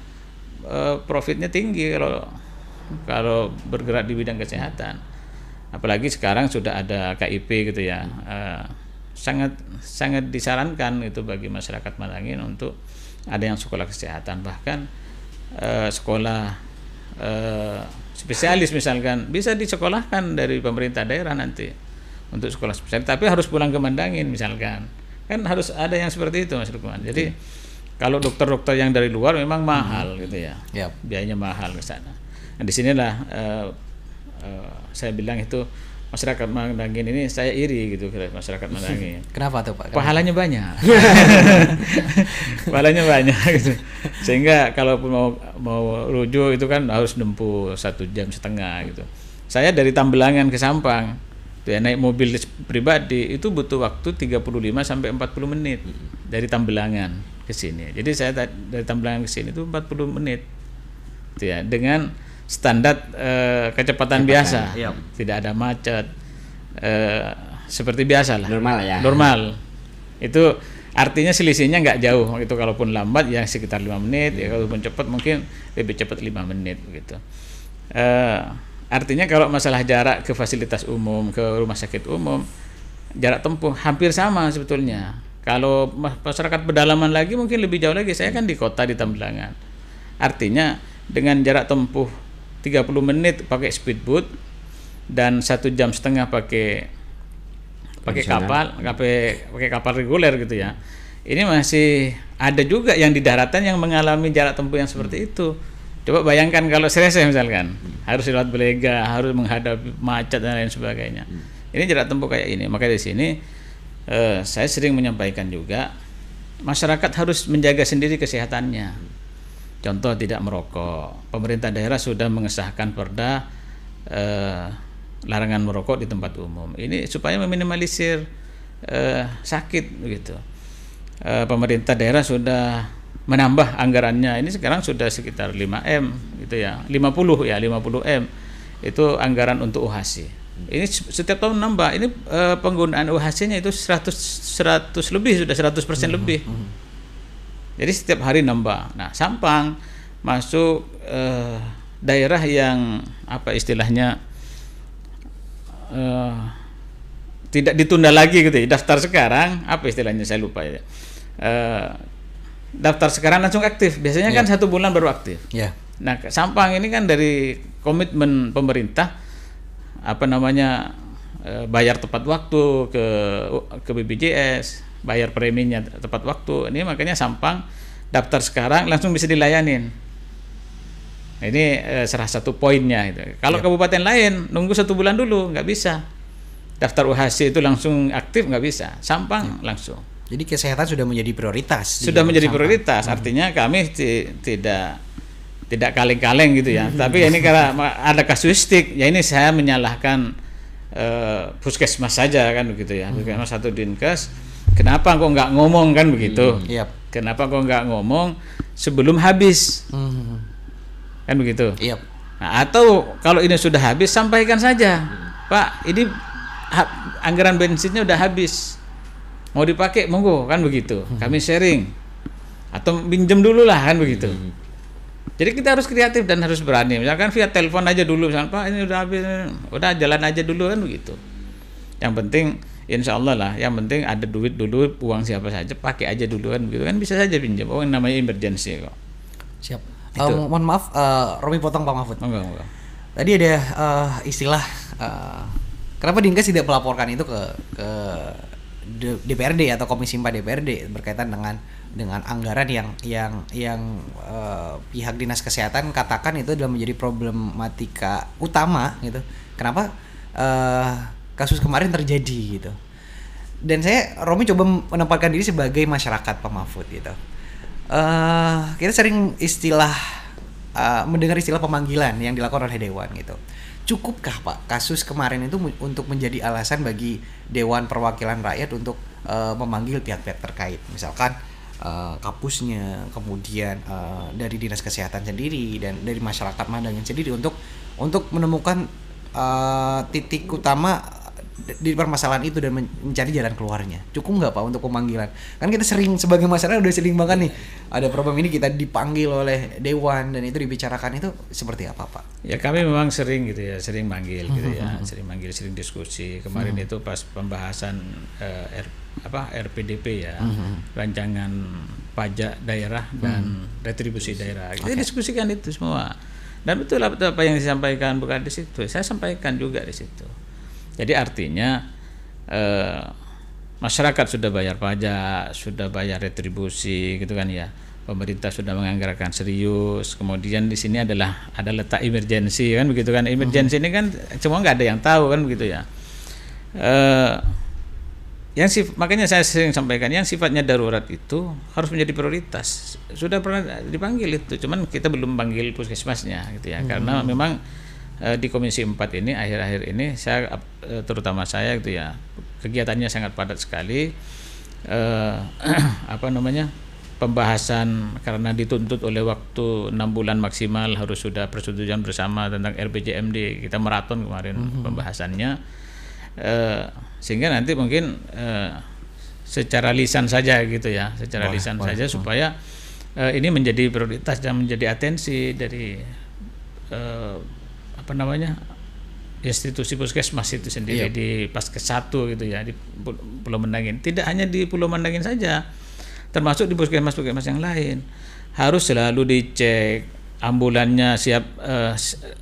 profitnya tinggi kalau bergerak di bidang kesehatan. Apalagi sekarang sudah ada KIP gitu ya. Sangat disarankan itu bagi masyarakat Mandangin untuk ada yang sekolah kesehatan, bahkan sekolah spesialis misalkan bisa disekolahkan dari pemerintah daerah nanti untuk sekolah spesialis, tapi harus pulang ke Mandangin misalkan. Kan harus ada yang seperti itu Mas Lukman. Jadi kalau dokter-dokter yang dari luar memang mahal gitu ya. Biayanya mahal ke sana. Nah, di sinilah saya bilang itu masyarakat Mandangin ini saya iri gitu ke masyarakat Mandangin. Kenapa tuh Pak? Pahalanya banyak. Pahalanya banyak gitu. Sehingga kalaupun mau rujuk itu kan harus nempuh 1,5 jam gitu. Saya dari Tambelangan ke Sampang ya, naik mobil pribadi itu butuh waktu 35 sampai 40 menit dari Tambelangan ke sini. Jadi saya dari Tambelangan ke sini itu 40 menit. Gitu ya, dengan standar kecepatan biasa, tidak ada macet, seperti biasa lah. Normal ya. Normal. Itu artinya selisihnya nggak jauh. Itu kalaupun lambat ya sekitar 5 menit, ya kalaupun cepat mungkin lebih cepat 5 menit begitu. Artinya kalau masalah jarak ke fasilitas umum, ke rumah sakit umum, jarak tempuh hampir sama sebetulnya. Kalau masyarakat pedalaman lagi mungkin lebih jauh lagi. Saya kan di kota di Tambelangan. Artinya dengan jarak tempuh 30 menit pakai speedboat dan 1,5 jam pakai kapal reguler gitu ya. Ini masih ada juga yang di daratan yang mengalami jarak tempuh yang seperti itu. Coba bayangkan kalau Serese misalkan harus lewat Belega, harus menghadapi macet dan lain sebagainya. Ini jarak tempuh kayak ini. Maka di sini saya sering menyampaikan juga masyarakat harus menjaga sendiri kesehatannya. Contoh tidak merokok. Pemerintah daerah sudah mengesahkan perda larangan merokok di tempat umum. Ini supaya meminimalisir sakit begitu. Pemerintah daerah sudah menambah anggarannya. Ini sekarang sudah sekitar 5M gitu ya. 50M itu anggaran untuk UHC. Ini setiap tahun nambah. Ini penggunaan UHC-nya itu 100 lebih, sudah 100% lebih. Jadi setiap hari nambah. Nah, Sampang masuk daerah yang apa istilahnya tidak ditunda lagi gitu ya. Daftar sekarang apa istilahnya saya lupa ya. Daftar sekarang langsung aktif. Biasanya kan 1 bulan baru aktif. Nah, Sampang ini kan dari komitmen pemerintah bayar tepat waktu ke BPJS, bayar preminya tepat waktu. Ini makanya Sampang daftar sekarang langsung bisa dilayanin. Nah, ini salah satu poinnya itu. Kalau kabupaten lain nunggu 1 bulan dulu nggak bisa. Daftar UHC itu langsung aktif nggak bisa. Sampang langsung. Jadi kesehatan sudah menjadi prioritas. Sudah menjadi prioritas. Artinya kami tidak kaleng-kaleng gitu ya. Tapi ini karena ada kasuistik, ya ini saya menyalahkan puskesmas saja kan begitu ya. Puskesmas satu Dinkes. Kenapa kok nggak ngomong kan begitu? Kenapa kok nggak ngomong sebelum habis? Kan begitu. Nah, atau kalau ini sudah habis sampaikan saja, Pak, ini anggaran bensinnya udah habis. Mau dipakai monggo kan begitu. Kami sharing atau pinjam dulu lah kan begitu. Jadi kita harus kreatif dan harus berani. Misalkan via telepon aja dulu, misalkan Pak ini udah habis, udah jalan aja dulu kan begitu. Yang penting insya Allah lah, yang penting ada duit dulu, uang siapa saja pakai aja dulu kan begitu kan, bisa saja pinjam. Oh namanya emergency kok. Siap. Mohon maaf, Romi potong Pak Mahfud. Enggak. Tadi ada istilah kenapa Dinkes tidak melaporkan itu ke DPRD atau Komisi 4 DPRD berkaitan dengan anggaran yang pihak Dinas Kesehatan katakan itu adalah menjadi problematika utama gitu. Kenapa kasus kemarin terjadi gitu. Dan Romi coba menempatkan diri sebagai masyarakat Pak Mahfud gitu. Kita sering mendengar istilah pemanggilan yang dilakukan oleh Dewan gitu. Cukupkah Pak kasus kemarin itu untuk menjadi alasan bagi Dewan Perwakilan Rakyat untuk memanggil pihak-pihak terkait, misalkan Kapusnya, kemudian dari Dinas Kesehatan sendiri dan dari masyarakat Mandangin sendiri untuk menemukan titik utama di permasalahan itu dan mencari jalan keluarnya. Cukup nggak Pak untuk pemanggilan? Kan kita sebagai masyarakat udah sering banget nih ada problem ini, kita dipanggil oleh Dewan dan itu dibicarakan, itu seperti apa Pak? Ya kami memang sering gitu ya, sering manggil gitu ya, sering diskusi. Kemarin itu pas pembahasan RPDP ya, rancangan pajak daerah dan retribusi daerah. Kita diskusikan itu semua. Dan betul apa yang disampaikan bukan di situ, saya sampaikan juga di situ. Jadi artinya masyarakat sudah bayar pajak, sudah bayar retribusi gitu kan ya. Pemerintah sudah menganggarkan serius. Kemudian di sini ada letak emergensi kan begitu kan. Emergensi ini kan semua nggak ada yang tahu kan begitu ya. Makanya saya sering sampaikan yang sifatnya darurat itu harus menjadi prioritas. Sudah pernah dipanggil itu, cuman kita belum panggil puskesmasnya gitu ya. Karena memang di Komisi 4 ini akhir-akhir ini terutama saya gitu ya, kegiatannya sangat padat sekali. Pembahasan karena dituntut oleh waktu 6 bulan maksimal harus sudah persetujuan bersama tentang RPJMD, kita maraton kemarin pembahasannya, sehingga nanti mungkin secara lisan saja gitu ya, saja supaya ini menjadi prioritas dan menjadi atensi dari institusi puskesmas itu sendiri di Paskes 1 gitu ya, di Pulau Mandangin. Tidak hanya di Pulau Mandangin saja, termasuk di puskesmas-puskesmas yang lain harus selalu dicek ambulannya siap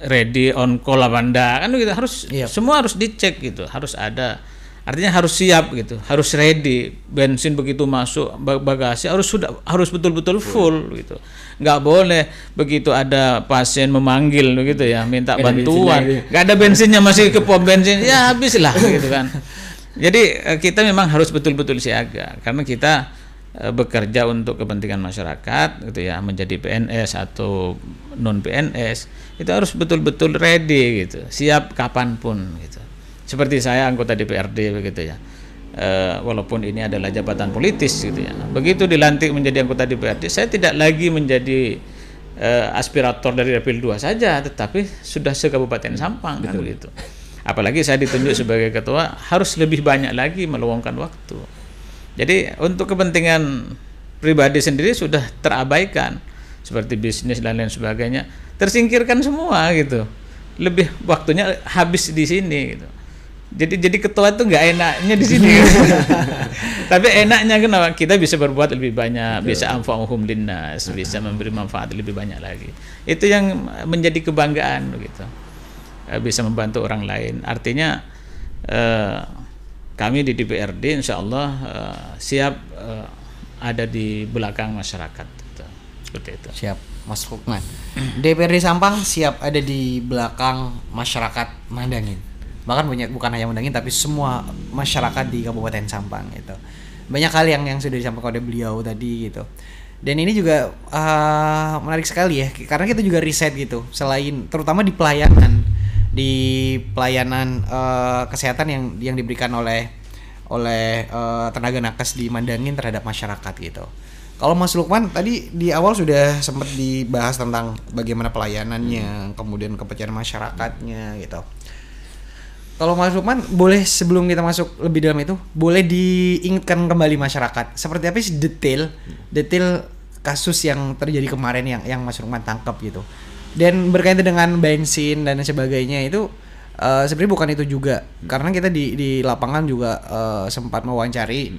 ready on call apa enggak kan gitu, harus semua harus dicek gitu, harus ada, artinya harus siap gitu, harus ready. Bensin begitu masuk, bagasi harus betul-betul full gitu. Nggak boleh begitu ada pasien memanggil begitu ya, minta bantuan, nggak ada bensinnya, masih ke pom bensin, ya habislah gitu kan. Jadi kita memang harus betul-betul siaga karena kita bekerja untuk kepentingan masyarakat gitu ya, menjadi PNS atau non PNS itu harus betul-betul ready gitu, siap kapanpun gitu. Seperti saya anggota DPRD begitu ya, walaupun ini adalah jabatan politis gitu ya, begitu dilantik menjadi anggota DPRD saya tidak lagi menjadi aspirator dari Dapil 2 saja, tetapi sudah se-Kabupaten Sampang kan begitu. Apalagi saya ditunjuk sebagai ketua, harus lebih banyak lagi meluangkan waktu. Jadi untuk kepentingan pribadi sendiri sudah terabaikan, seperti bisnis dan lain sebagainya tersingkirkan semua gitu. Lebih waktunya habis di sini gitu. Jadi ketua itu nggak enaknya di sini. Tapi enaknya kenapa? Kita bisa berbuat lebih banyak, bisa anfa'uhum linnas, bisa memberi manfaat lebih banyak lagi. Itu yang menjadi kebanggaan begitu. Bisa membantu orang lain. Artinya kami di DPRD insya Allah siap ada di belakang masyarakat gitu. Seperti itu. Siap, Mas Lukman. DPRD Sampang siap ada di belakang masyarakat Mandangin. Bahkan bukan hanya Mandangin tapi semua masyarakat di Kabupaten Sampang gitu. Banyak hal yang sudah disampaikan oleh beliau tadi gitu. Dan ini juga menarik sekali ya, karena kita juga riset gitu. Selain terutama di pelayanan kesehatan yang diberikan oleh tenaga nakes di Mandangin terhadap masyarakat gitu. Kalau Mas Lukman tadi di awal sudah sempat dibahas tentang bagaimana pelayanannya, kemudian kepercayaan masyarakatnya gitu. Kalau Mas Lukman boleh sebelum kita masuk lebih dalam itu, boleh diingatkan kembali masyarakat seperti apa sih detail kasus yang terjadi kemarin yang Mas Rukman tangkap gitu. Dan berkaitan dengan bensin dan sebagainya itu sebenarnya bukan itu juga, karena kita di lapangan juga sempat mewawancari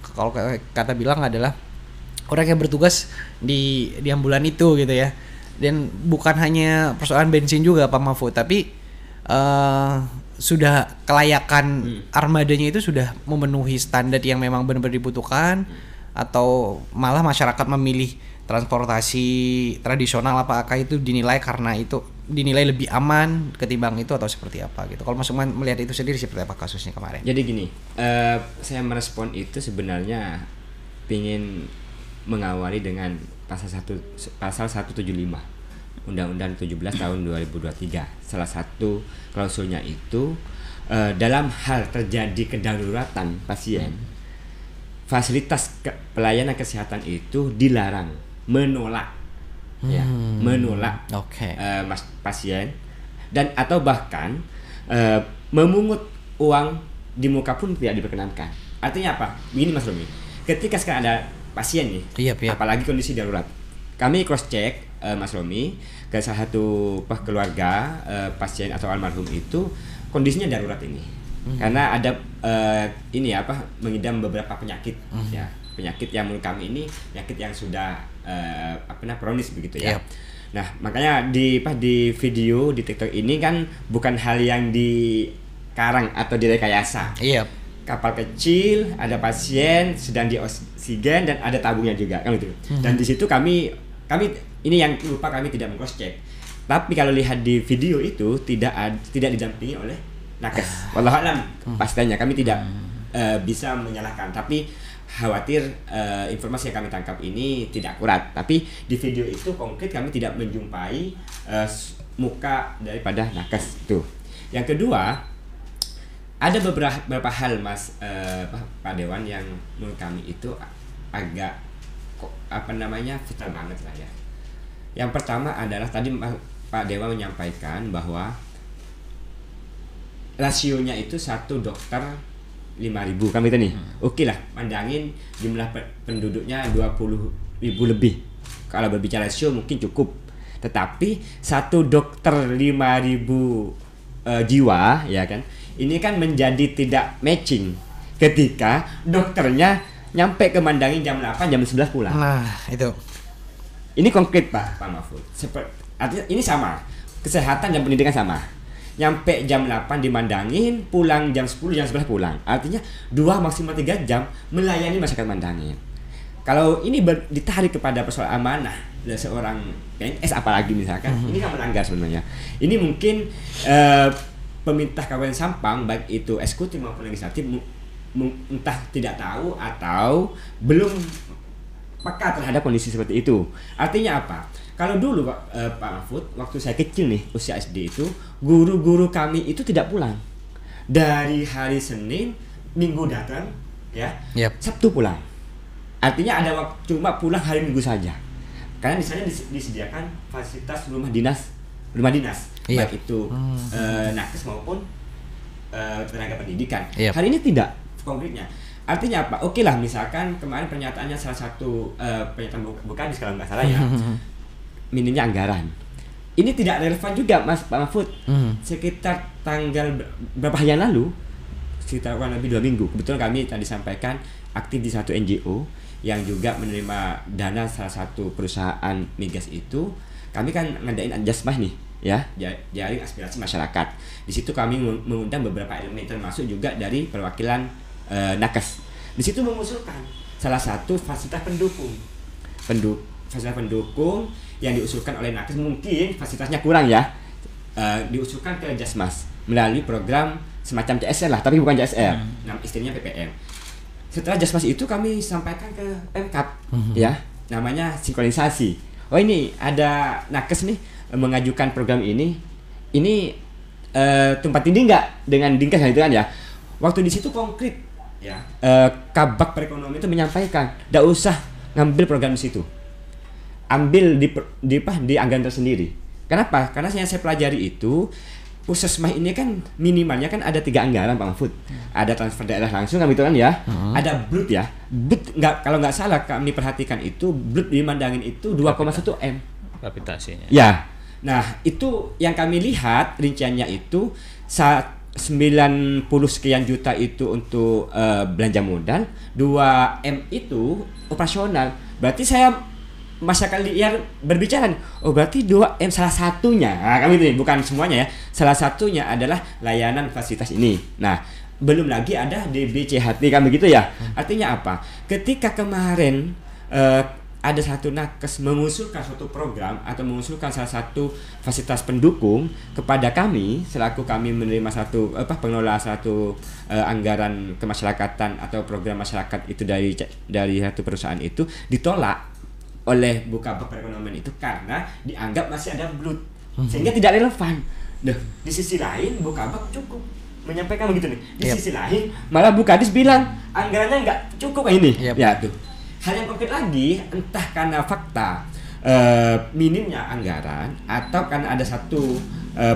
kalau kata bilang adalah orang yang bertugas di ambulan itu gitu ya. Dan bukan hanya persoalan bensin juga Pak Mahfud, tapi sudah kelayakan armadanya itu sudah memenuhi standar yang memang benar-benar dibutuhkan, atau malah masyarakat memilih transportasi tradisional apakah itu dinilai karena itu dinilai lebih aman ketimbang itu, atau seperti apa gitu. Kalau Mas Rukman melihat itu sendiri seperti apa kasusnya kemarin? Jadi gini, saya merespon itu sebenarnya ingin mengawali dengan pasal 175 Undang-Undang 17 tahun 2023. Salah satu klausulnya itu dalam hal terjadi kedaruratan pasien, fasilitas pelayanan kesehatan itu dilarang menolak pasien dan atau bahkan memungut uang di muka pun tidak diperkenankan. Artinya apa? Begini Mas Romi, ketika sekarang ada pasien nih, apalagi kondisi darurat, kami cross check Mas Romi ke salah satu keluarga pasien atau almarhum itu kondisinya darurat ini, karena ada mengidam beberapa penyakit ya, penyakit yang menurut kami ini penyakit yang sudah kronis begitu ya. Nah makanya di video di TikTok ini kan bukan hal yang dikarang atau direkayasa. Kapal kecil, ada pasien sedang di oksigen dan ada tabungnya juga kan gitu. Dan di situ kami ini yang lupa kami tidak meng-cross check. Tapi kalau lihat di video itu tidak didampingi oleh nakes. Wallahu alam pastinya kami tidak bisa menyalahkan, tapi khawatir informasi yang kami tangkap ini tidak akurat. Tapi di video itu konkret kami tidak menjumpai muka daripada nakes itu. Yang kedua, ada beberapa hal Mas Pak Dewan yang menurut kami itu agak vital banget lah ya. Yang pertama adalah tadi Pak Dewan menyampaikan bahwa rasionya itu 1 dokter 5.000 kan gitu nih. Oke lah, mandangin jumlah penduduknya 20.000 lebih. Kalau berbicara rasio mungkin cukup. Tetapi 1 dokter 5.000 jiwa ya kan. Ini kan menjadi tidak matching ketika dokternya nyampe ke Mandangin jam 8, jam 11 pulang. Nah, itu. Ini konkret Pak Mahfud. Artinya ini sama. Kesehatan dan pendidikan sama. Nyampe jam 8 di Mandangin, pulang jam 10, jam 11 pulang. Artinya 2 maksimal 3 jam melayani masyarakat Mandangin. Kalau ini ditarik kepada persoalan amanah dari seorang PNS apalagi misalkan, ini kan melanggar sebenarnya. Ini mungkin pemerintah Kabupaten Sampang baik itu eksekutif maupun legislatif entah tidak tahu atau belum peka terhadap kondisi seperti itu. Artinya apa? Kalau dulu Pak Mahfud, waktu saya kecil nih usia SD itu, guru-guru kami itu tidak pulang. Dari hari Senin, Minggu datang, ya, Sabtu pulang. Artinya ada waktu cuma pulang hari Minggu saja. Karena di sana disediakan fasilitas rumah dinas, baik itu nakes maupun tenaga pendidikan. Hari ini tidak konkretnya. Artinya apa? Oke lah, misalkan kemarin pernyataannya salah satu pernyataan bukan kalau nggak salah ya, minimnya anggaran. Ini tidak relevan juga Mas Pak Mahfud. Sekitar tanggal berapa hari yang lalu, sekitar kurang lebih 2 minggu, kebetulan kami tadi sampaikan aktif di satu NGO yang juga menerima dana salah satu perusahaan migas itu. Kami kan ngadain Jasmah nih ya, jaring aspirasi masyarakat. Di situ kami mengundang beberapa elemen termasuk juga dari perwakilan nakes. Di situ mengusulkan salah satu fasilitas pendukung yang diusulkan oleh nakes, mungkin fasilitasnya kurang ya, diusulkan ke Jasmas melalui program semacam CSR lah, tapi bukan CSR, istilahnya PPM. Setelah Jasmas itu kami sampaikan ke Pemkab ya, namanya sinkronisasi. Oh ini ada nakes nih mengajukan program ini tempat tindih nggak dengan Dinkes gitu kan ya. Waktu di situ konkret ya, Kabak Perekonomian itu menyampaikan nggak usah ngambil program di situ, ambil di anggaran tersendiri. Kenapa? Karena yang saya pelajari itu Puskesmas ini kan minimalnya kan ada 3 anggaran Pak Mahfud. Ada transfer daerah langsung kan gitu kan ya. Ada BLUT ya. BLUT kalau nggak salah kami perhatikan itu BLUT di Mandangin itu 2,1 M. Kapitasinya. Ya. Nah, itu yang kami lihat rinciannya itu 90 sekian juta itu untuk belanja modal, 2 M itu operasional. Berarti saya masyarakat liar berbicara, oh berarti 2M salah satunya, nah, kami ini bukan semuanya ya, salah satunya adalah layanan fasilitas ini. Nah, belum lagi ada DBCHT kan begitu ya. Artinya apa? Ketika kemarin ada satu nakes mengusulkan suatu program atau mengusulkan salah satu fasilitas pendukung kepada kami selaku kami menerima satu pengelola satu anggaran kemasyarakatan atau program masyarakat itu dari satu perusahaan itu ditolak oleh Bukabak Perekonomian itu karena dianggap masih ada BLUT sehingga tidak relevan. Nah, di sisi lain Bukabak cukup menyampaikan begitu nih. Di sisi lain malah Bukadis bilang anggarannya nggak cukup ini. Ya tuh. Hal yang konkret lagi entah karena fakta minimnya anggaran atau karena ada satu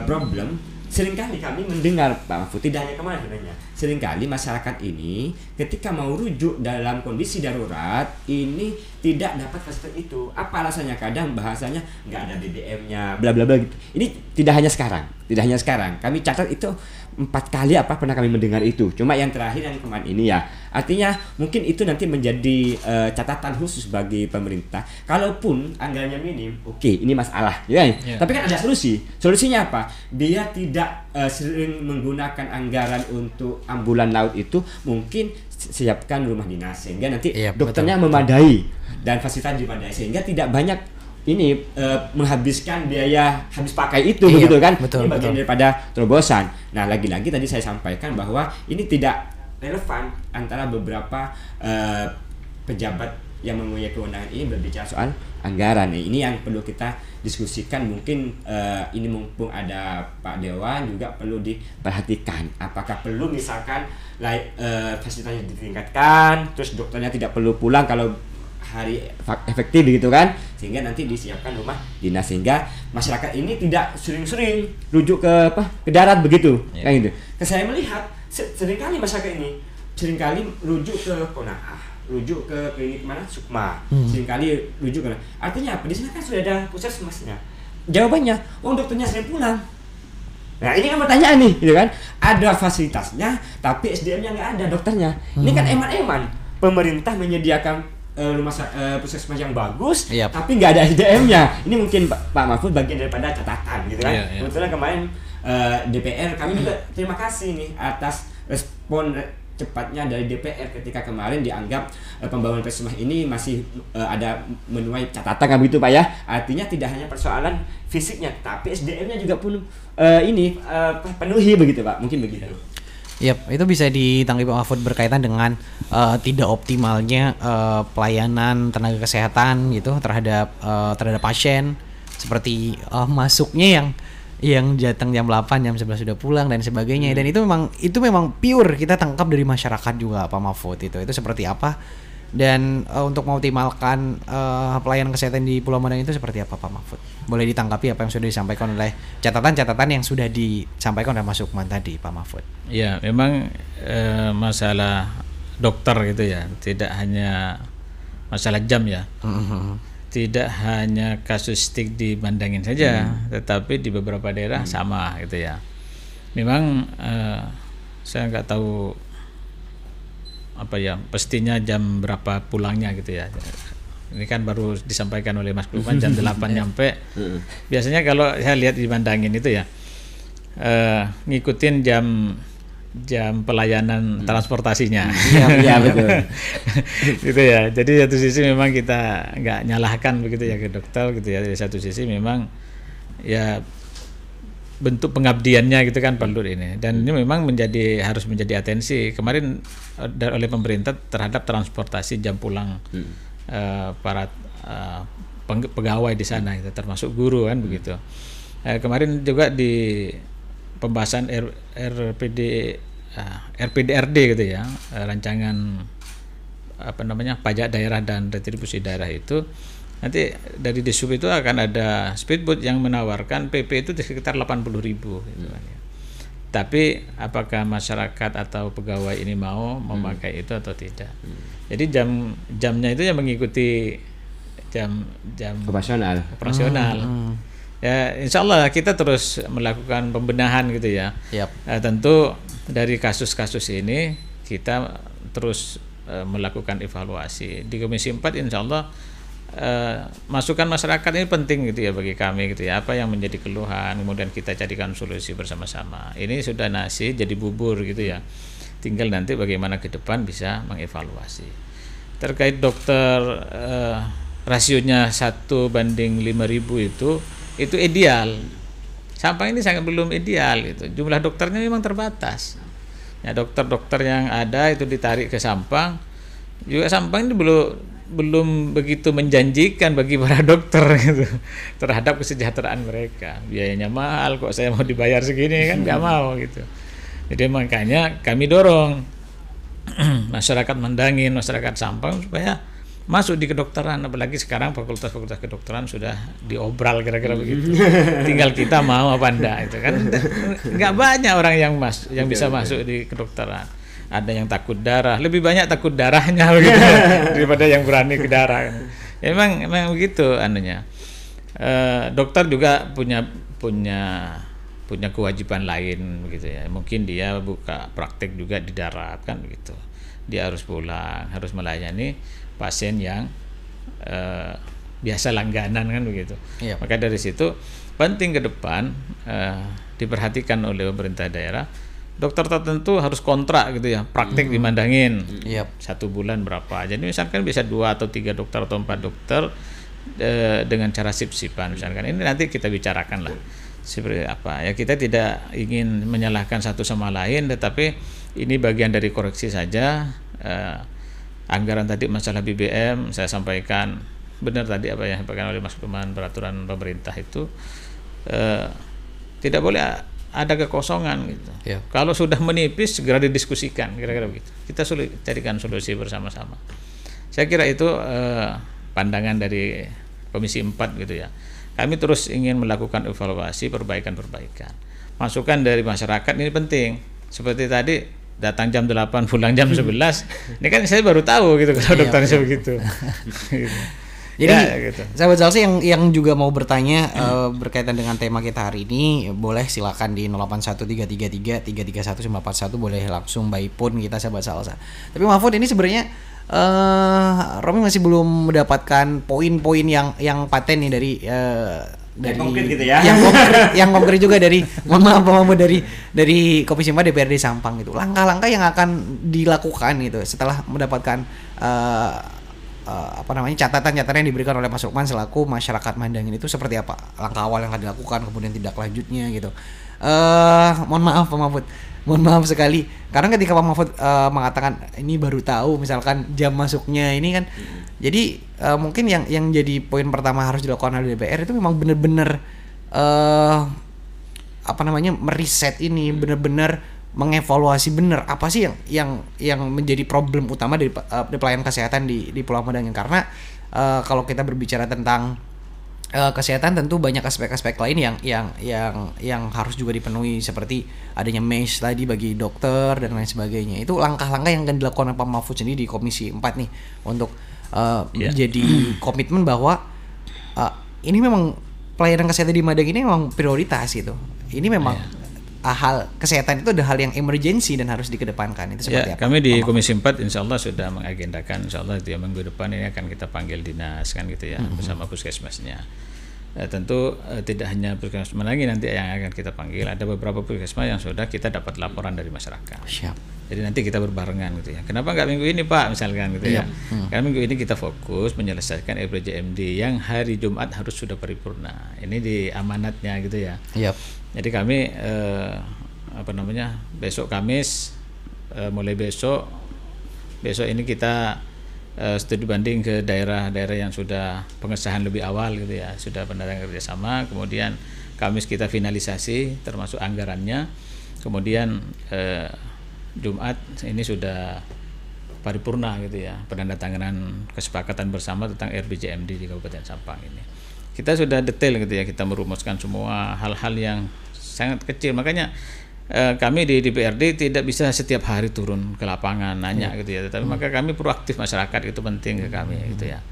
problem. Seringkali kami mendengar Pak Mahfud, tidak hanya kemarin sebenarnya, seringkali masyarakat ini ketika mau rujuk dalam kondisi darurat ini tidak dapat fasilitas itu. Apa alasannya? Kadang bahasanya nggak ada BBM-nya, bla bla bla gitu. Ini tidak hanya sekarang. Kami catat itu 4 kali pernah kami mendengar itu. Cuma yang terakhir yang kemarin ini ya. Artinya mungkin itu nanti menjadi catatan khusus bagi pemerintah. Kalaupun anggarannya minim, oke, ini masalah, ya. Tapi kan ada solusi. Solusinya apa? Dia tidak sering menggunakan anggaran untuk ambulan laut itu, mungkin siapkan rumah dinas sehingga nanti dokternya memadai dan fasilitas dimadai sehingga tidak banyak ini menghabiskan biaya habis pakai itu begitu kan. Ini bagian daripada terobosan. Nah, lagi-lagi tadi saya sampaikan bahwa ini tidak relevan antara beberapa pejabat yang mempunyai kewenangan ini berbicara soal anggaran. Ini yang perlu kita diskusikan. Mungkin ini mumpung ada Pak Dewan juga perlu diperhatikan. Apakah perlu misalkan fasilitasnya ditingkatkan, terus dokternya tidak perlu pulang kalau hari efektif gitu kan, sehingga nanti disiapkan rumah dinas sehingga masyarakat ini tidak sering-sering rujuk ke darat begitu kayak gitu. Saya melihat seringkali masyarakat ini rujuk ke Konaha, rujuk ke klinik mana Sukma, seringkali rujuk ke. Artinya apa? Di sana kan sudah ada puskesmasnya. Jawabannya, dokternya sering pulang. Nah, ini kan pertanyaan nih, gitu kan? Ada fasilitasnya, tapi SDM-nya nggak ada, dokternya. Ini kan eman-eman. Pemerintah menyediakan rumah puskesmas yang bagus, tapi nggak ada SDM-nya. Ini mungkin Pak Mahfud bagian daripada catatan, gitu kan? Kebetulan kemarin DPR kami juga terima kasih nih atas respon cepatnya dari DPR ketika kemarin dianggap pembangunan puskesmas ini masih ada menuai catatan kan begitu Pak ya. Artinya tidak hanya persoalan fisiknya, tapi SDM-nya juga pun penuhi begitu Pak. Mungkin begitu. Itu bisa ditanggapi Pak Mahfud berkaitan dengan tidak optimalnya pelayanan tenaga kesehatan gitu terhadap pasien, seperti masuknya yang datang jam 8, jam 11 sudah pulang dan sebagainya. Dan itu memang pure kita tangkap dari masyarakat juga Pak Mahfud. Itu seperti apa? Dan untuk mengoptimalkan pelayanan kesehatan di Pulau Mandang itu seperti apa Pak Mahfud? Boleh ditanggapi apa yang sudah disampaikan oleh catatan-catatan yang sudah disampaikan oleh Mas Sukman tadi Pak Mahfud? Ya, memang masalah dokter gitu ya, tidak hanya masalah jam ya. Tidak hanya kasusistik di Mandangin saja, tetapi di beberapa daerah sama gitu ya. Memang saya nggak tahu pastinya jam berapa pulangnya gitu ya. Ini kan baru disampaikan oleh Mas Kluman jam 8 nyampe. Biasanya kalau saya lihat di Mandangin itu ya ngikutin jam pelayanan transportasinya. Iya betul. Gitu ya. Jadi satu sisi memang kita nggak nyalahkan begitu ya ke dokter gitu ya. Dari satu sisi memang ya bentuk pengabdiannya gitu kan perlu ini. Dan ini memang harus menjadi atensi kemarin oleh pemerintah terhadap transportasi jam pulang para pegawai di sana gitu, termasuk guru kan begitu. Kemarin juga di pembahasan RPDRD gitu ya, rancangan pajak daerah dan retribusi daerah itu, nanti dari Disub itu akan ada speedboat yang menawarkan PP itu sekitar 80.000 gitu kan ya. Tapi apakah masyarakat atau pegawai ini mau memakai itu atau tidak? Jadi jamnya itu yang mengikuti jam Operasional. Ya, insya Allah kita terus melakukan pembenahan gitu ya. Yap. Tentu dari kasus-kasus ini kita terus melakukan evaluasi di Komisi 4. Insya Allah masukan masyarakat ini penting gitu ya bagi kami gitu ya, apa yang menjadi keluhan kemudian kita carikan solusi bersama-sama. Ini sudah nasi jadi bubur gitu ya, tinggal nanti bagaimana ke depan bisa mengevaluasi. Terkait dokter, rasionya 1:5.000 itu ideal. Sampang ini sangat belum ideal gitu, jumlah dokternya memang terbatas ya. Dokter-dokter yang ada itu ditarik ke Sampang, juga Sampang ini belum begitu menjanjikan bagi para dokter gitu, terhadap kesejahteraan mereka. Biayanya mahal, kok saya mau dibayar segini kan nggak mau gitu. Jadi makanya kami dorong masyarakat Mandangin, masyarakat Sampang supaya masuk di kedokteran, apalagi sekarang fakultas-fakultas kedokteran sudah diobral kira-kira begitu. Tinggal kita mau apa enggak itu kan. Nggak banyak orang yang bisa masuk di kedokteran. Ada yang takut darah, lebih banyak takut darahnya begitu daripada yang berani ke darah. Memang begitu anunya. Dokter juga punya kewajiban lain begitu ya. Mungkin dia buka praktek juga di darat kan begitu. Dia harus pulang, harus melayani pasien yang biasa langganan kan begitu. Iya. Maka dari situ penting ke depan diperhatikan oleh pemerintah daerah. Dokter tertentu harus kontrak gitu ya, praktik dimandangin. Yep. 1 bulan berapa. Jadi misalkan bisa 2 atau 3 dokter atau 4 dokter dengan cara sip-sipan misalkan. Ini nanti kita bicarakan lah seperti apa. Ya kita tidak ingin menyalahkan satu sama lain, tetapi ini bagian dari koreksi saja. Anggaran tadi masalah BBM saya sampaikan benar tadi apa yang disampaikan oleh Mas Kuman, peraturan pemerintah itu tidak boleh ada kekosongan gitu. Ya. Kalau sudah menipis segera didiskusikan kira-kira begitu. Kita carikan solusi bersama-sama. Saya kira itu pandangan dari Komisi 4 gitu ya. Kami terus ingin melakukan evaluasi perbaikan-perbaikan. Masukan dari masyarakat ini penting. Seperti tadi datang jam 8 pulang jam 11. Ini kan saya baru tahu gitu kalau dokternya begitu. Jadi ya, gitu. sahabat Salsa yang juga mau bertanya berkaitan dengan tema kita hari ini, boleh silakan di 081333331941 boleh langsung by phone kita sahabat Salsa. Tapi Mahfud, ini sebenarnya Romi masih belum mendapatkan poin-poin yang paten nih dari konkret gitu ya. Yang konkret juga dari mohon maaf dari Komisi 4 DPRD Sampang gitu. Langkah-langkah yang akan dilakukan gitu setelah mendapatkan catatan-catatan yang diberikan oleh Mas Lukman selaku masyarakat Mandangin itu seperti apa langkah awal yang akan dilakukan, kemudian tindak lanjutnya gitu. Mohon maaf Pak Mahfud, mohon maaf sekali karena ketika Pak Mahfud mengatakan ini baru tahu misalkan jam masuknya ini kan, jadi mungkin yang jadi poin pertama harus dilakukan oleh DPR itu memang benar-benar meriset ini, benar-benar mengevaluasi benar apa sih yang menjadi problem utama di pelayanan kesehatan di Pulau Mandangin. Karena kalau kita berbicara tentang kesehatan tentu banyak aspek-aspek lain yang harus juga dipenuhi, seperti adanya mesh tadi bagi dokter dan lain sebagainya. Itu langkah-langkah yang akan dilakukan oleh Pak Mahfud sendiri di Komisi 4 nih untuk menjadi komitmen bahwa ini memang pelayanan kesehatan di Mandangin ini memang prioritas gitu. Ini memang hal kesehatan itu ada hal yang emergency dan harus dikedepankan. Itu seperti apa? Kami di Komisi 4 insya Allah sudah mengagendakan, insya Allah di minggu depan ini akan kita panggil dinas kan gitu ya, bersama puskesmasnya. Tentu tidak hanya puskesmas Mandangin nanti yang akan kita panggil, ada beberapa puskesmas yang sudah kita dapat laporan dari masyarakat. Siap. Jadi nanti kita berbarengan gitu ya. Kenapa nggak minggu ini Pak misalkan gitu ya? Karena minggu ini kita fokus menyelesaikan RPJMD yang hari Jumat harus sudah paripurna. Ini di amanatnya gitu ya. Jadi kami besok Kamis mulai besok ini kita studi banding ke daerah-daerah yang sudah pengesahan lebih awal gitu ya, sudah penandatangan kerjasama. Kemudian Kamis kita finalisasi termasuk anggarannya. Kemudian Jumat ini sudah paripurna gitu ya, penandatanganan kesepakatan bersama tentang RPJMD di Kabupaten Sampang ini. Kita sudah detail gitu ya, kita merumuskan semua hal-hal yang sangat kecil. Makanya kami di DPRD tidak bisa setiap hari turun ke lapangan nanya gitu ya, tetapi maka kami proaktif, masyarakat itu penting ke kami gitu ya,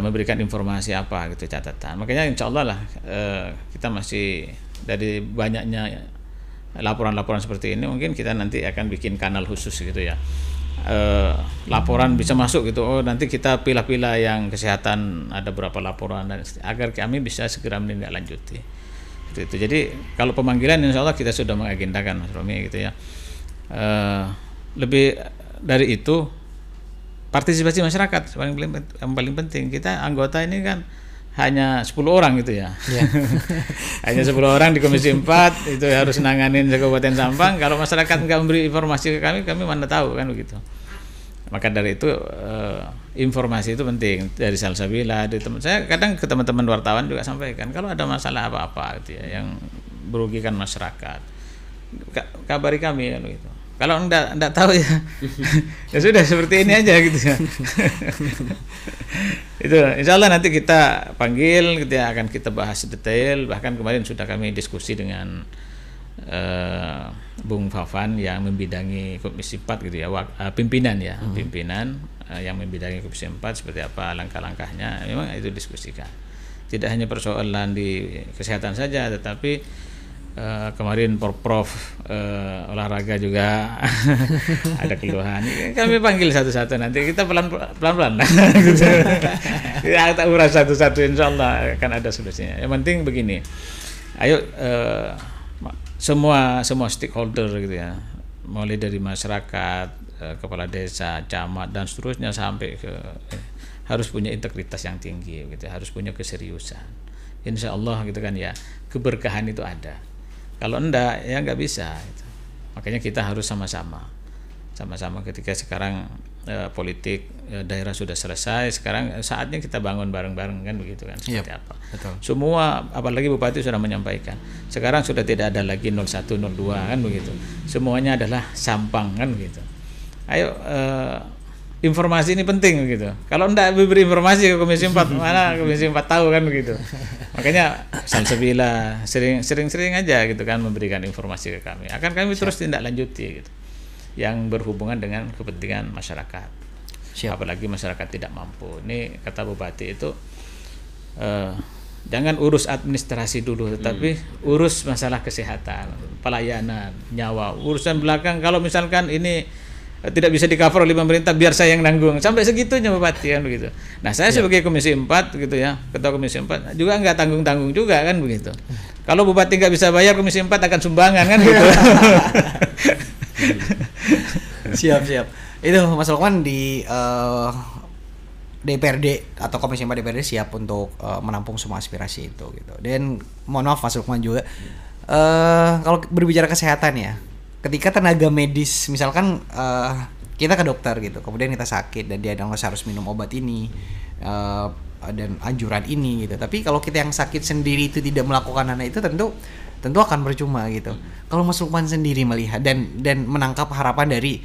memberikan informasi apa gitu, catatan. Makanya insya Allah lah kita masih dari banyaknya laporan-laporan seperti ini, mungkin kita nanti akan bikin kanal khusus gitu ya, laporan bisa masuk gitu, oh nanti kita pilah-pilah yang kesehatan ada berapa laporan, dan agar kami bisa segera menindaklanjuti gitu. Jadi kalau pemanggilan insya Allah kita sudah mengagendakan Mas Romi gitu ya. Lebih dari itu partisipasi masyarakat yang paling penting. Kita anggota ini kan hanya 10 orang gitu ya. Hanya 10 orang di Komisi 4 itu harus nanganin Kabupaten Sampang. Kalau masyarakat nggak memberi informasi ke kami mana tahu kan begitu. Maka dari itu informasi itu penting. Dari Salsabila, dari teman saya, kadang ke teman-teman wartawan juga sampaikan kalau ada masalah apa-apa gitu ya, yang merugikan masyarakat, kabari kami kan gitu. Kalau enggak tahu ya ya sudah seperti ini aja gitu ya. Itu insya Allah nanti kita panggil gitu ya, akan kita bahas detail. Bahkan kemarin sudah kami diskusi dengan Bung Fafan yang membidangi Komisi 4 gitu ya, pimpinan ya, pimpinan yang membidangi Komisi 4 seperti apa langkah-langkahnya, memang itu diskusikan. Tidak hanya persoalan di kesehatan saja, tetapi kemarin Prof olahraga juga ada keluhan. Kami panggil satu-satu, nanti kita pelan-pelan gitu. Kita uras satu-satu, insya Allah akan ada solusinya. Yang penting begini, ayo semua stakeholder gitu ya, mulai dari masyarakat, kepala desa, camat dan seterusnya sampai ke harus punya integritas yang tinggi gitu, harus punya keseriusan. Insya Allah gitu kan ya, keberkahan itu ada. Kalau enggak ya nggak bisa gitu. Makanya kita harus sama-sama ketika sekarang politik daerah sudah selesai, sekarang saatnya kita bangun bareng-bareng kan begitu kan, seperti apa. Betul. Semua apalagi Bupati sudah menyampaikan. Sekarang sudah tidak ada lagi 01 02 kan begitu. Semuanya adalah Sampang kan begitu. Ayo informasi ini penting gitu. Kalau enggak beri informasi ke Komisi 4, mana Komisi 4 tahu kan begitu. Makanya Salsabila sering-sering aja gitu kan memberikan informasi ke kami. Akan kami terus tindak lanjuti gitu, yang berhubungan dengan kepentingan masyarakat. Apalagi masyarakat tidak mampu. Ini kata Bupati itu jangan urus administrasi dulu, tetapi urus masalah kesehatan, pelayanan, nyawa. Urusan belakang kalau misalkan ini tidak bisa di-cover oleh pemerintah, biar saya yang nanggung. Sampai segitunya Bupati kan begitu. Nah, saya sebagai Komisi 4 gitu ya, Ketua Komisi 4 juga nggak tanggung-tanggung juga kan begitu. Kalau Bupati nggak bisa bayar, Komisi 4 akan sumbangan kan gitu. Siap. Itu Mas Lukman di DPRD atau Komisi 4 DPRD siap untuk menampung semua aspirasi itu gitu. Dan mohon maaf Mas Lukman juga, kalau berbicara kesehatan ya, ketika tenaga medis misalkan kita ke dokter gitu, kemudian kita sakit dan dia harus minum obat ini dan anjuran ini gitu. Tapi kalau kita yang sakit sendiri itu tidak melakukan hal itu, tentu akan percuma gitu. Kalau Mas Lukman sendiri melihat dan menangkap harapan dari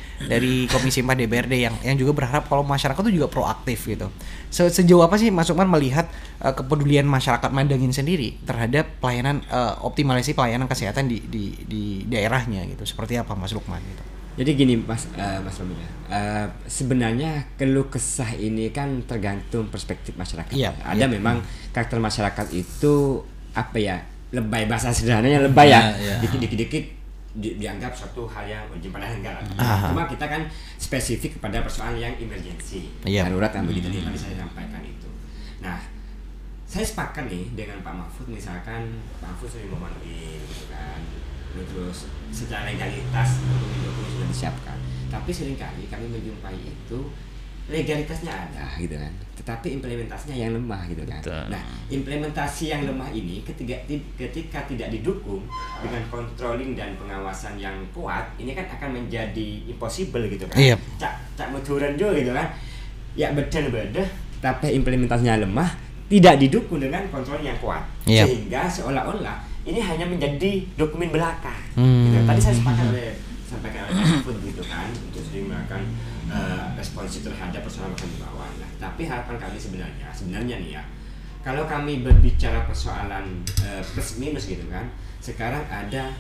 Komisi 4 DPRD yang juga berharap kalau masyarakat itu juga proaktif gitu. Sejauh apa sih Mas Lukman melihat kepedulian masyarakat Mandangin sendiri terhadap pelayanan, optimalisasi pelayanan kesehatan di daerahnya gitu? Seperti apa Mas Lukman gitu? Jadi gini Mas Romi, sebenarnya keluh kesah ini kan tergantung perspektif masyarakat. Ada memang karakter masyarakat itu apa ya, lebay, bahasa sederhananya lebay ya. Dikit-dikit dianggap suatu hal yang urgent padahal enggak. Cuma kita kan spesifik kepada persoalan yang emergensi, darurat yang begitu tadi saya sampaikan itu. Nah, saya sepakat nih dengan Pak Mahfud, misalkan Pak Mahfud sering memanggil gitu kan, terus secara legalitas dokumen sudah disiapkan, tapi seringkali kami menjumpai itu legalitasnya ada gitu kan, tetapi implementasinya yang lemah gitu kan. Nah, implementasi yang lemah ini ketika tidak didukung dengan controlling dan pengawasan yang kuat, ini kan akan menjadi impossible gitu kan. Cak muturan juga gitu kan. Ya beda, tapi implementasinya lemah, tidak didukung dengan kontrol yang kuat, sehingga seolah-olah ini hanya menjadi dokumen belaka. Gitu. Tadi saya sampaikan oleh Mahfud gitu kan, untuk sering melakukan responsif terhadap persoalan di bawah. Nah, tapi harapan kami sebenarnya nih ya, kalau kami berbicara persoalan plus minus gitu kan, sekarang ada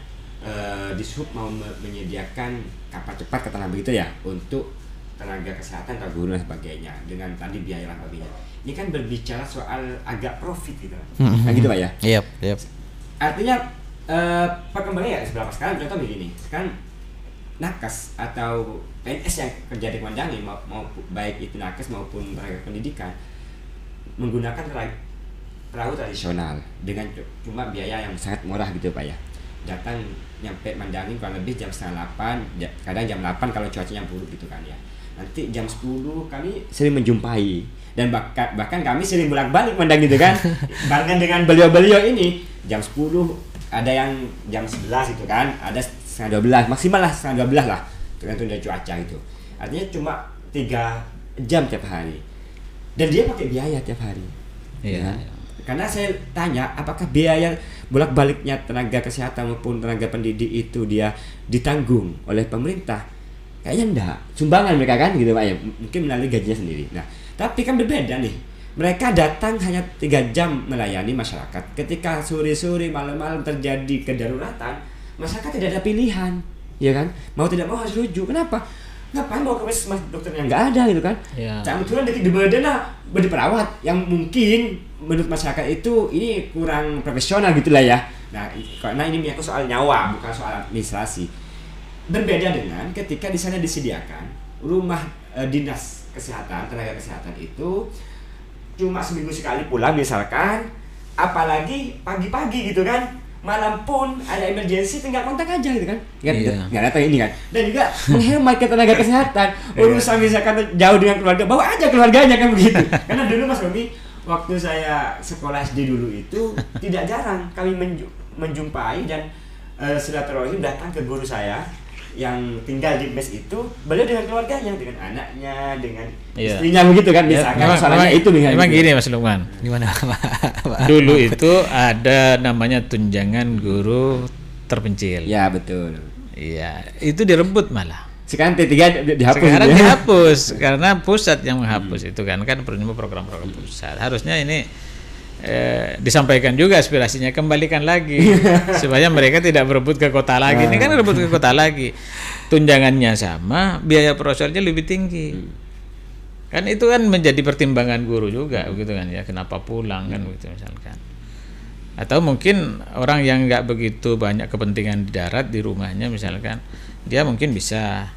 Dishub mau menyediakan kapal cepat katakanlah begitu ya untuk tenaga kesehatan atau guru dan sebagainya dengan tadi biaya dan sebagainya. Ini kan berbicara soal agak profit gitu. Nah gitu Pak ya. Yep. Artinya perkembangannya ya seberapa sekarang contoh begini. Sekarang nakes atau PNS yang kerja di Kemendangi mau baik itu nakes maupun tenaga pendidikan menggunakan perahu tradisional dengan cuma biaya yang sangat murah gitu Pak ya. Datang nyampe Mandangin kurang lebih jam 7:30, kadang jam 8 kalau cuacanya buruk gitu kan ya. Nanti jam 10 kami sering menjumpai dan bahkan kami sering bolak-balik Mandangin gitu kan. Barengan dengan beliau-beliau ini jam 10 ada yang jam 11 gitu kan, ada 11:30 maksimal lah 11:30 lah tergantung dari cuaca itu. Artinya cuma 3 jam tiap hari dan dia pakai biaya tiap hari. Iya. Ya. Karena saya tanya apakah biaya bolak-baliknya tenaga kesehatan maupun tenaga pendidik itu dia ditanggung oleh pemerintah? Kayaknya enggak, sumbangan mereka kan gitu Pak ya, mungkin melalui gajinya sendiri. Nah tapi kan berbeda nih, mereka datang hanya 3 jam melayani masyarakat. Ketika sore-sore malam-malam terjadi kedaruratan, masyarakat tidak ada pilihan, ya kan? Mau tidak mau harus rujuk. Kenapa? Ngapain bawa ke puskesmas dokternya nggak ada gitu kan? Ya. Kebetulan di Bedena berperawat yang mungkin menurut masyarakat itu ini kurang profesional gitulah ya. Nah karena ini menyangkut soal nyawa bukan soal administrasi. Berbeda dengan ketika di sana disediakan rumah dinas kesehatan tenaga kesehatan itu cuma seminggu sekali pulang misalkan, apalagi pagi-pagi gitu kan. Malam pun ada emergensi tinggal kontak aja gitu kan. Nggak datang ini kan. Dan juga menghemat ke tenaga kesehatan. Urusan misalkan jauh dengan keluarga, bawa aja keluarganya kan begitu. Karena dulu Mas Romi waktu saya sekolah SD dulu itu tidak jarang kami menjumpai dan silaturahim datang ke guru saya yang tinggal di mes itu, beliau dengan keluarganya, dengan anaknya, dengan istrinya begitu kan, misalkan masalahnya itu memang gini Mas Lukman. Gimana Pak? Dulu itu ada namanya tunjangan guru terpencil. Ya betul. Iya, itu direbut malah. Sekarang T3 dihapus. Sekarang gitu ya? dihapus karena pusat yang menghapus itu kan program-program pusat. Harusnya ini disampaikan juga aspirasinya, kembalikan lagi supaya mereka tidak berebut ke kota lagi. Ini kan berebut ke kota lagi, tunjangannya sama, biaya operasionalnya lebih tinggi. Kan itu kan menjadi pertimbangan guru juga begitu kan ya, kenapa pulang kan begitu misalkan. Atau mungkin orang yang nggak begitu banyak kepentingan di darat di rumahnya misalkan, dia mungkin bisa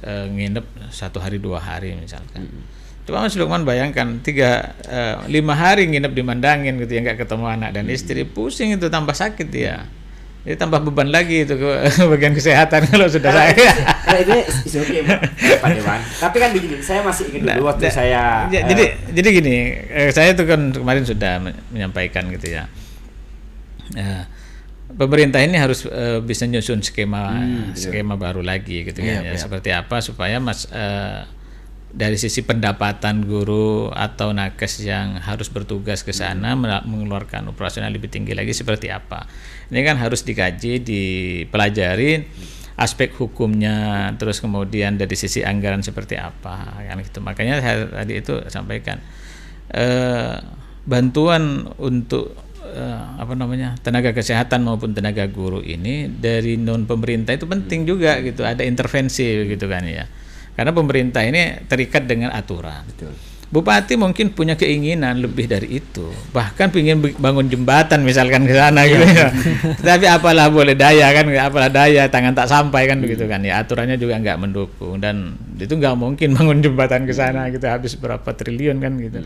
nginep 1 hari 2 hari misalkan. Coba Mas Lukman bayangkan 5 hari nginep di Mandangin gitu ya, nggak ketemu anak dan istri, pusing itu, tambah sakit ya. Jadi tambah beban lagi itu ke bagian kesehatan kalau sudah saya. Nah, itu oke Pak Dewan. Tapi kan begini, saya masih ingat dulu waktu saya jadi gini, saya itu kan kemarin sudah menyampaikan gitu ya. Pemerintah ini harus bisa nyusun skema baru lagi gitu kan ya. Seperti apa supaya dari sisi pendapatan guru atau nakes yang harus bertugas ke sana mengeluarkan operasional lebih tinggi lagi seperti apa. Ini kan harus dikaji, dipelajari aspek hukumnya, terus kemudian dari sisi anggaran seperti apa kan gitu. Makanya saya tadi itu sampaikan bantuan untuk tenaga kesehatan maupun tenaga guru ini dari non pemerintah itu penting juga gitu, ada intervensi gitu kan ya. Karena pemerintah ini terikat dengan aturan. Betul. Bupati mungkin punya keinginan lebih dari itu, bahkan ingin bangun jembatan misalkan ke sana gitu ya. Tapi apalah boleh daya kan, apalah daya tangan tak sampai kan begitu kan ya. Aturannya juga nggak mendukung dan itu nggak mungkin bangun jembatan ke sana gitu, habis berapa triliun kan gitu.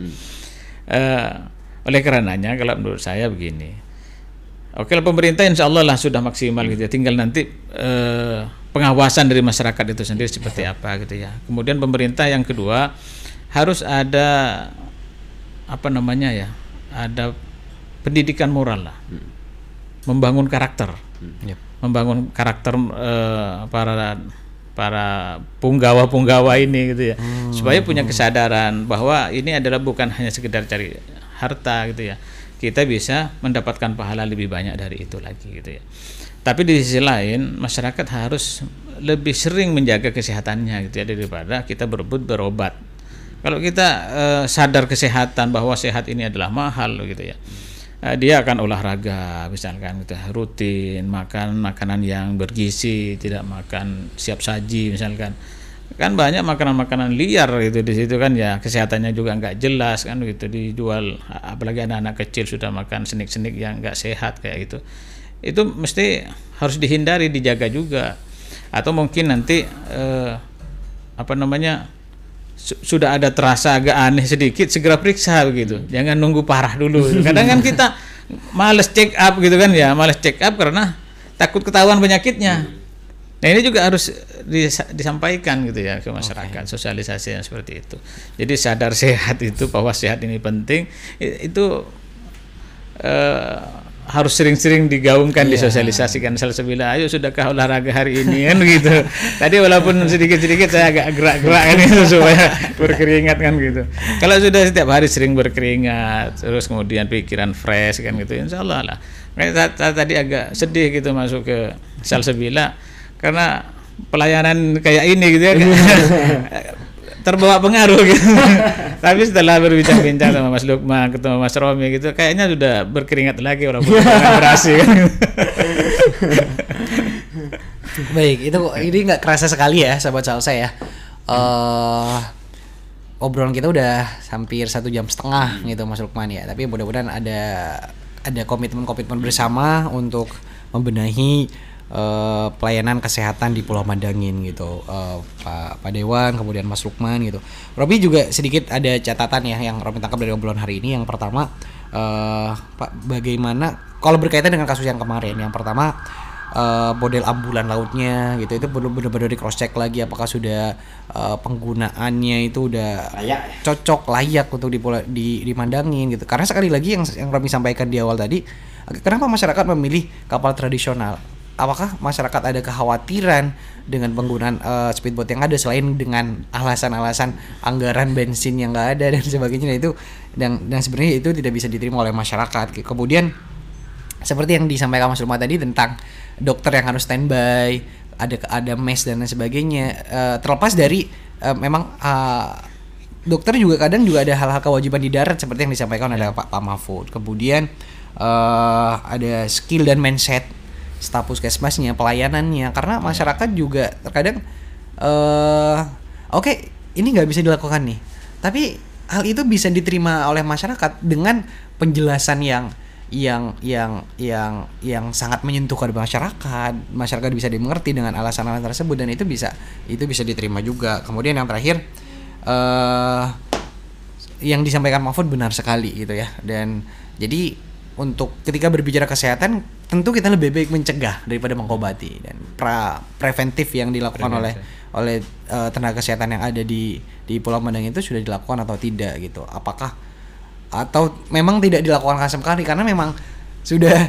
Oleh karenanya kalau menurut saya begini, oke, pemerintah insya Allah lah sudah maksimal gitu ya, tinggal nanti pengawasan dari masyarakat itu sendiri seperti apa gitu ya. Kemudian pemerintah yang kedua harus ada ada pendidikan moral lah, membangun karakter, membangun karakter para punggawa ini gitu ya, supaya punya kesadaran bahwa ini adalah bukan hanya sekedar cari harta gitu ya, kita bisa mendapatkan pahala lebih banyak dari itu lagi gitu ya. Tapi di sisi lain masyarakat harus lebih sering menjaga kesehatannya gitu ya, daripada kita berebut berobat. Kalau kita sadar kesehatan bahwa sehat ini adalah mahal gitu ya, dia akan olahraga misalkan gitu, rutin makan makanan yang bergizi, tidak makan siap saji misalkan. Kan banyak makanan-makanan liar gitu di situ kan ya, kesehatannya juga nggak jelas kan gitu dijual, apalagi anak-anak kecil sudah makan senik-senik yang nggak sehat kayak gitu. Itu mesti harus dihindari, dijaga juga. Atau mungkin nanti sudah ada terasa agak aneh sedikit, segera periksa begitu, jangan nunggu parah dulu. Kadang kan kita males check up gitu kan ya, males check up karena takut ketahuan penyakitnya. Nah ini juga harus disampaikan gitu ya ke masyarakat, sosialisasi yang seperti itu. Jadi sadar sehat itu, bahwa sehat ini penting, itu harus sering-sering digaungkan, disosialisasikan. Salsabila, ayo sudahkah olahraga hari ini kan gitu. Tadi walaupun sedikit-sedikit saya agak gerak-gerak kan itu supaya berkeringat kan gitu. Kalau sudah setiap hari sering berkeringat, terus kemudian pikiran fresh kan gitu, insya Allah lah. Saya tadi agak sedih gitu masuk ke Salsabila karena pelayanan kayak ini gitu ya. Terbawa pengaruh gitu. Tapi setelah berbincang-bincang sama Mas Lukman, ketemu Mas Romi gitu, kayaknya sudah berkeringat lagi walaupun berhasil kan. Baik, ini nggak kerasa sekali ya sahabat Salsa ya. Obrolan kita udah hampir 1,5 jam gitu Mas Lukman ya. Tapi mudah-mudahan ada komitmen-komitmen bersama untuk membenahi pelayanan kesehatan di Pulau Mandangin gitu, Pak Dewan, kemudian Mas Lukman gitu. Robi juga sedikit ada catatan ya yang Robi tangkap dari obrolan hari ini. Yang pertama, Pak, bagaimana kalau berkaitan dengan kasus yang kemarin? Yang pertama, model ambulan lautnya gitu, itu belum benar-benar di cross check lagi apakah sudah penggunaannya itu udah cocok, layak untuk di Mandangin gitu. Karena sekali lagi yang Robi sampaikan di awal tadi, kenapa masyarakat memilih kapal tradisional? Apakah masyarakat ada kekhawatiran dengan penggunaan speedboat yang ada selain dengan alasan-alasan anggaran bensin yang nggak ada dan sebagainya? Nah, itu dan sebenarnya itu tidak bisa diterima oleh masyarakat. Kemudian seperti yang disampaikan Mas Lukman tadi tentang dokter yang harus standby, ada mes dan lain sebagainya. Terlepas dari memang dokter juga kadang juga ada hal-hal kewajiban di darat seperti yang disampaikan oleh Pak Mahfud. Kemudian ada skill dan mindset staf puskesmasnya, pelayanannya, karena masyarakat juga terkadang ini nggak bisa dilakukan nih, tapi hal itu bisa diterima oleh masyarakat dengan penjelasan yang sangat menyentuh kepada masyarakat bisa dimengerti dengan alasan-alasan tersebut, dan itu bisa diterima juga. Kemudian yang terakhir, yang disampaikan Mahfud benar sekali gitu ya, dan jadi untuk ketika berbicara kesehatan tentu kita lebih baik mencegah daripada mengobati, dan preventif yang dilakukan oleh tenaga kesehatan yang ada di Pulau Mandangin itu sudah dilakukan atau tidak gitu. Apakah atau memang tidak dilakukan sama sekali karena memang sudah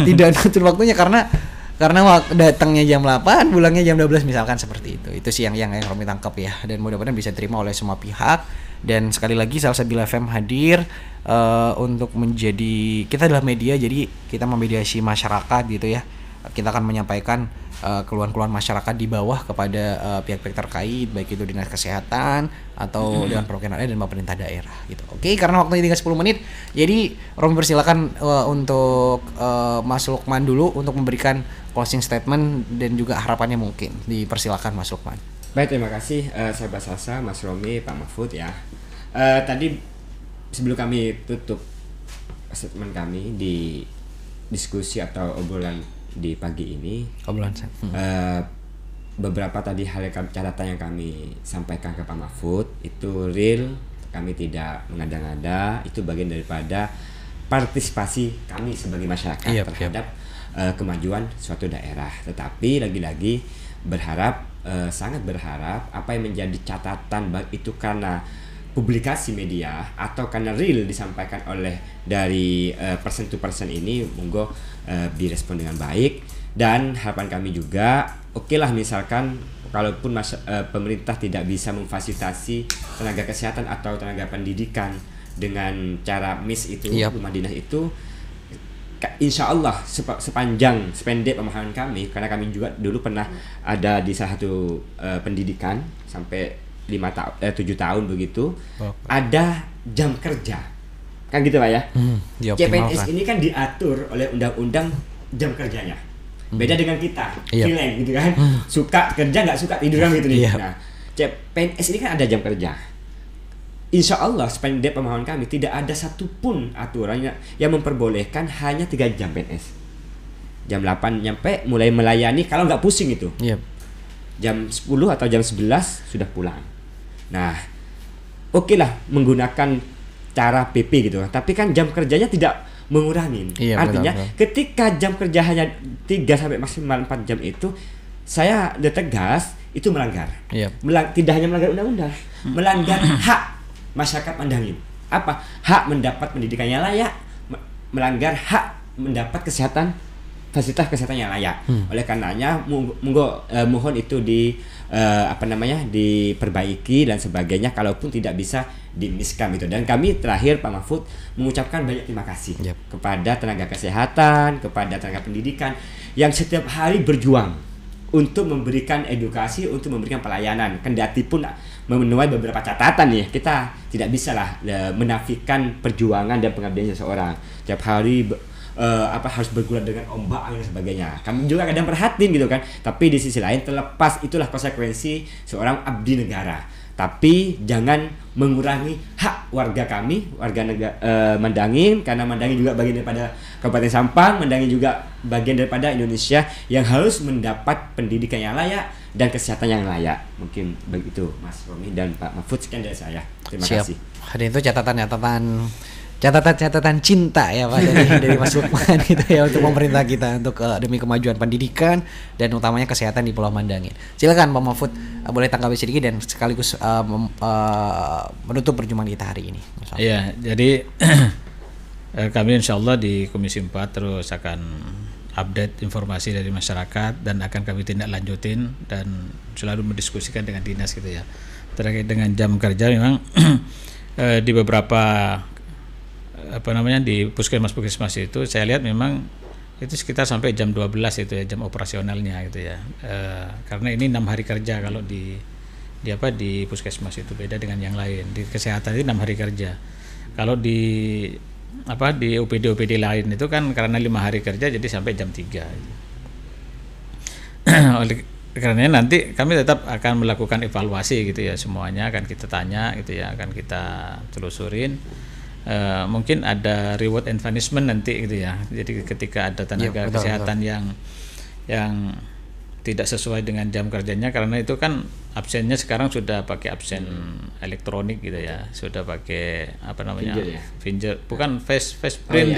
tidak ngatur waktunya karena datangnya jam 8, pulangnya jam 12 misalkan, seperti itu. Itu sih yang kami tangkap ya, dan mudah-mudahan bisa diterima oleh semua pihak. Dan sekali lagi Salsabila FM hadir untuk kita adalah media, jadi kita memediasi masyarakat gitu ya. Kita akan menyampaikan keluhan-keluhan masyarakat di bawah kepada pihak-pihak terkait, baik itu dinas kesehatan atau Dewan Perwakilan Rakyat dan pemerintah daerah gitu. Oke, karena waktunya tinggal 10 menit, jadi Romi persilakan untuk Mas Lukman dulu untuk memberikan closing statement dan juga harapannya mungkin. Dipersilakan Mas Lukman. Baik, terima kasih sahabat Salsa, Mas Romi, Pak Mahfud ya. Tadi sebelum kami tutup statement kami di diskusi atau obrolan di pagi ini, beberapa tadi catatan yang kami sampaikan ke Pak Mahfud itu real, kami tidak mengada-ngada, itu bagian daripada partisipasi kami sebagai masyarakat terhadap kemajuan suatu daerah. Tetapi lagi-lagi sangat berharap apa yang menjadi catatan, baik itu karena publikasi media atau karena real disampaikan oleh dari person to person ini, monggo direspon dengan baik. Dan harapan kami juga, lah misalkan kalaupun pemerintah tidak bisa memfasilitasi tenaga kesehatan atau tenaga pendidikan dengan cara rumah dinas itu, insya Allah sependek pemahaman kami, karena kami juga dulu pernah ada di salah satu pendidikan sampai 7 tahun begitu, ada jam kerja Kan gitu Pak ya. Dioptimalkan. CPNS ini kan diatur oleh undang-undang jam kerjanya. Beda dengan kita, Iya. freelance gitu kan. Suka kerja nggak suka tidur kan gitu nih. Iya. Nah, CPNS ini kan ada jam kerja. Insya Allah sependek pemahaman kami tidak ada satupun aturan yang memperbolehkan hanya 3 jam PNS. Jam 8 nyampe mulai melayani kalau nggak pusing itu. Iya. Jam 10 atau jam 11 sudah pulang. Nah, oke lah menggunakan cara PP gitu. Tapi kan jam kerjanya tidak mengurangin. Iya, Artinya betul. ketika jam kerja hanya 3 sampai maksimal 4 jam itu saya udah tegas itu melanggar. Iya. Tidak hanya melanggar undang-undang, melanggar hak masyarakat Mandangin. Apa? Hak mendapat pendidikan yang layak, melanggar hak mendapat fasilitas kesehatan yang layak. Oleh karenanya mohon itu diperbaiki dan sebagainya kalaupun tidak bisa dimiskan gitu. Dan kami terakhir Pak Mahfud mengucapkan banyak terima kasih kepada tenaga kesehatan, kepada tenaga pendidikan yang setiap hari berjuang untuk memberikan edukasi, untuk memberikan pelayanan. Kendati pun memenuhi beberapa catatan nih, kita tidak bisa lah menafikan perjuangan dan pengabdian seseorang. Tiap hari harus bergulat dengan ombak dan sebagainya. Kami juga kadang perhatiin gitu kan. Tapi di sisi lain terlepas itulah konsekuensi seorang abdi negara. Tapi jangan mengurangi hak warga kami, warga negara Mandangin, karena Mandangin juga bagian daripada Kabupaten Sampang, Mandangin juga bagian daripada Indonesia yang harus mendapat pendidikan yang layak dan kesehatan yang layak. Mungkin begitu Mas Romi dan Pak Mahfud, sekian dari saya. Terima kasih. Ada itu catatan cinta ya Pak dari Mas Lukman gitu ya untuk pemerintah kita untuk demi kemajuan pendidikan dan utamanya kesehatan di Pulau Mandangin. Silakan Pak Mahfud boleh tanggapi sedikit dan sekaligus menutup perjumpaan kita hari ini. Iya, jadi kami insya Allah di Komisi 4 terus akan update informasi dari masyarakat dan akan kami tindak lanjutin dan selalu mendiskusikan dengan dinas gitu ya. Terkait dengan jam kerja memang di beberapa di puskesmas itu saya lihat memang itu sekitar sampai jam 12 itu ya jam operasionalnya gitu ya. Karena ini 6 hari kerja kalau di puskesmas itu beda dengan yang lain. Di kesehatan itu 6 hari kerja. Kalau di OPD lain itu kan karena 5 hari kerja jadi sampai jam 3. Oleh karena nanti kami tetap akan melakukan evaluasi gitu ya, semuanya akan kita tanya gitu ya, akan kita telusurin. Mungkin ada reward and punishment nanti gitu ya. Jadi ketika ada tenaga kesehatan yang tidak sesuai dengan jam kerjanya, karena itu kan absennya sekarang sudah pakai absen elektronik gitu ya, sudah pakai finger, bukan face print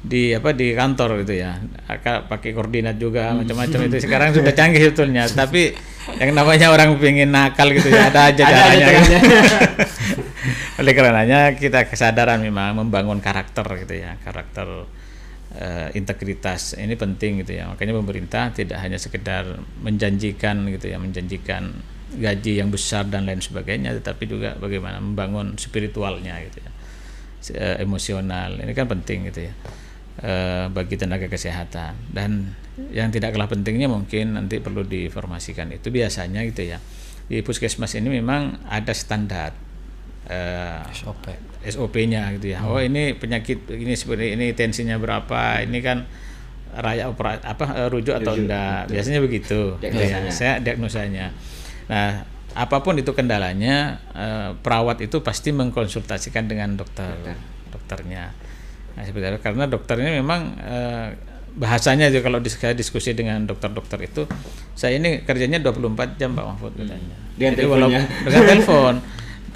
di kantor gitu ya, pakai koordinat juga macam-macam itu sekarang sudah canggih sebetulnya. Tapi yang namanya orang pengen nakal gitu ya, ada aja caranya kan. Oleh karenanya kita kesadaran memang membangun karakter gitu ya, karakter integritas ini penting gitu ya. Makanya pemerintah tidak hanya sekedar menjanjikan gitu ya, menjanjikan gaji yang besar dan lain sebagainya, tetapi juga bagaimana membangun spiritualnya gitu ya, emosional ini kan penting gitu ya. Bagi tenaga kesehatan. Dan yang tidak kalah pentingnya mungkin nanti perlu diinformasikan itu biasanya gitu ya, di puskesmas ini memang ada standar SOP-nya gitu ya. Oh ini penyakit ini seperti ini, tensinya berapa, ini kan rujuk atau enggak, biasanya begitu diagnosanya. Nah apapun itu kendalanya, perawat itu pasti mengkonsultasikan dengan dokternya. Nah, sebenarnya karena dokternya memang bahasanya juga kalau saya diskusi dengan dokter-dokter itu, saya ini kerjanya 24 jam Pak Mahfud katanya. Dengan telepon.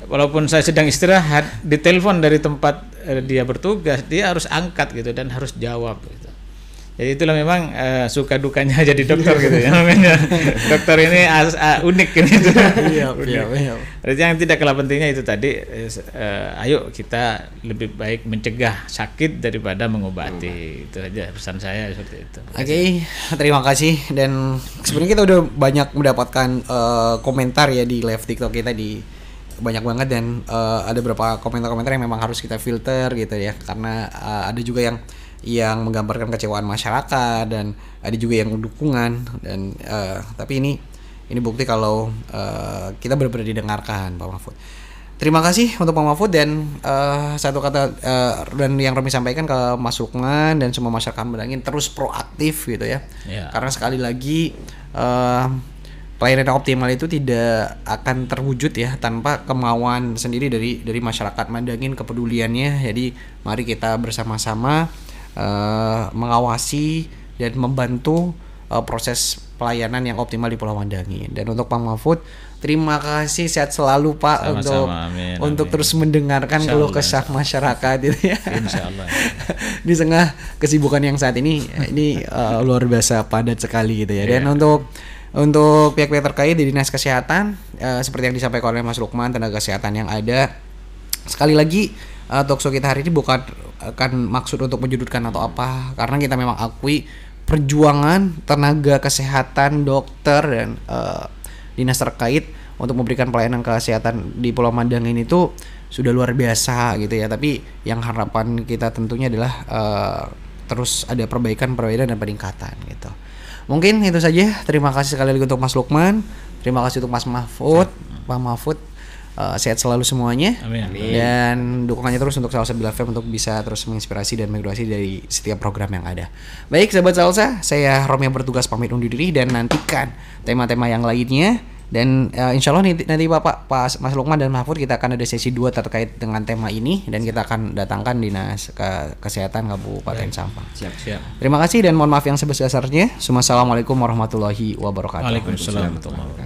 Walaupun saya sedang istirahat, ditelepon dari tempat dia bertugas, dia harus angkat gitu dan harus jawab gitu. Jadi itulah memang suka dukanya jadi dokter gitu ya, namanya dokter ini unik ini. Iya. Yang tidak kalah pentingnya itu tadi, ayo kita lebih baik mencegah sakit daripada mengobati. Itu aja pesan saya seperti itu. Oke, terima kasih. Dan sebenarnya kita udah banyak mendapatkan komentar ya di live TikTok kita banyak banget, dan ada beberapa komentar-komentar yang memang harus kita filter gitu ya, karena ada juga yang menggambarkan kecewaan masyarakat dan ada juga yang dukungan, dan tapi ini bukti kalau kita benar-benar didengarkan Pak Mahfud. Terima kasih untuk Pak Mahfud dan satu kata dan yang Romi sampaikan ke Mas Lukman dan semua masyarakat Mandangin terus proaktif gitu ya. Karena sekali lagi pelayanan yang optimal itu tidak akan terwujud ya tanpa kemauan sendiri dari masyarakat Mandangin, kepeduliannya. Jadi mari kita bersama-sama mengawasi dan membantu proses pelayanan yang optimal di Pulau Mandangin. Dan untuk Pak Mahfud, terima kasih, sehat selalu Pak. Sama-sama, untuk amin. terus mendengarkan keluh kesah masyarakat itu ya. Insyaallah. Di tengah kesibukan yang saat ini luar biasa padat sekali gitu ya. Dan untuk pihak-pihak terkait di Dinas Kesehatan seperti yang disampaikan oleh Mas Lukman, tenaga kesehatan yang ada, sekali lagi talkshow kita hari ini bukan maksud untuk menyudutkan atau apa, karena kita memang akui perjuangan tenaga kesehatan, dokter dan dinas terkait untuk memberikan pelayanan kesehatan di Pulau Mandangin itu sudah luar biasa gitu ya. Tapi yang harapan kita tentunya adalah terus ada perbaikan dan peningkatan gitu. Mungkin itu saja. Terima kasih sekali lagi untuk Mas Lukman. Terima kasih untuk Mas Mahfud, Pak Mahfud. Sehat selalu semuanya. Amin. Dan dukungannya terus untuk Salsa Bila FM untuk bisa terus menginspirasi dan mengedukasi dari setiap program yang ada. Baik sahabat Salsa, saya Romi yang bertugas pamit undur diri dan nantikan tema-tema yang lainnya. Dan insya Allah nanti Bapak Mas Lukman dan Mahfud kita akan ada sesi 2 terkait dengan tema ini. Dan kita akan datangkan Dinas Kesehatan Kabupaten Sampang. Siap. Terima kasih dan mohon maaf yang sebesar-besarnya. Assalamualaikum warahmatullahi wabarakatuh. Waalaikumsalam warahmatullahi wabarakatuh.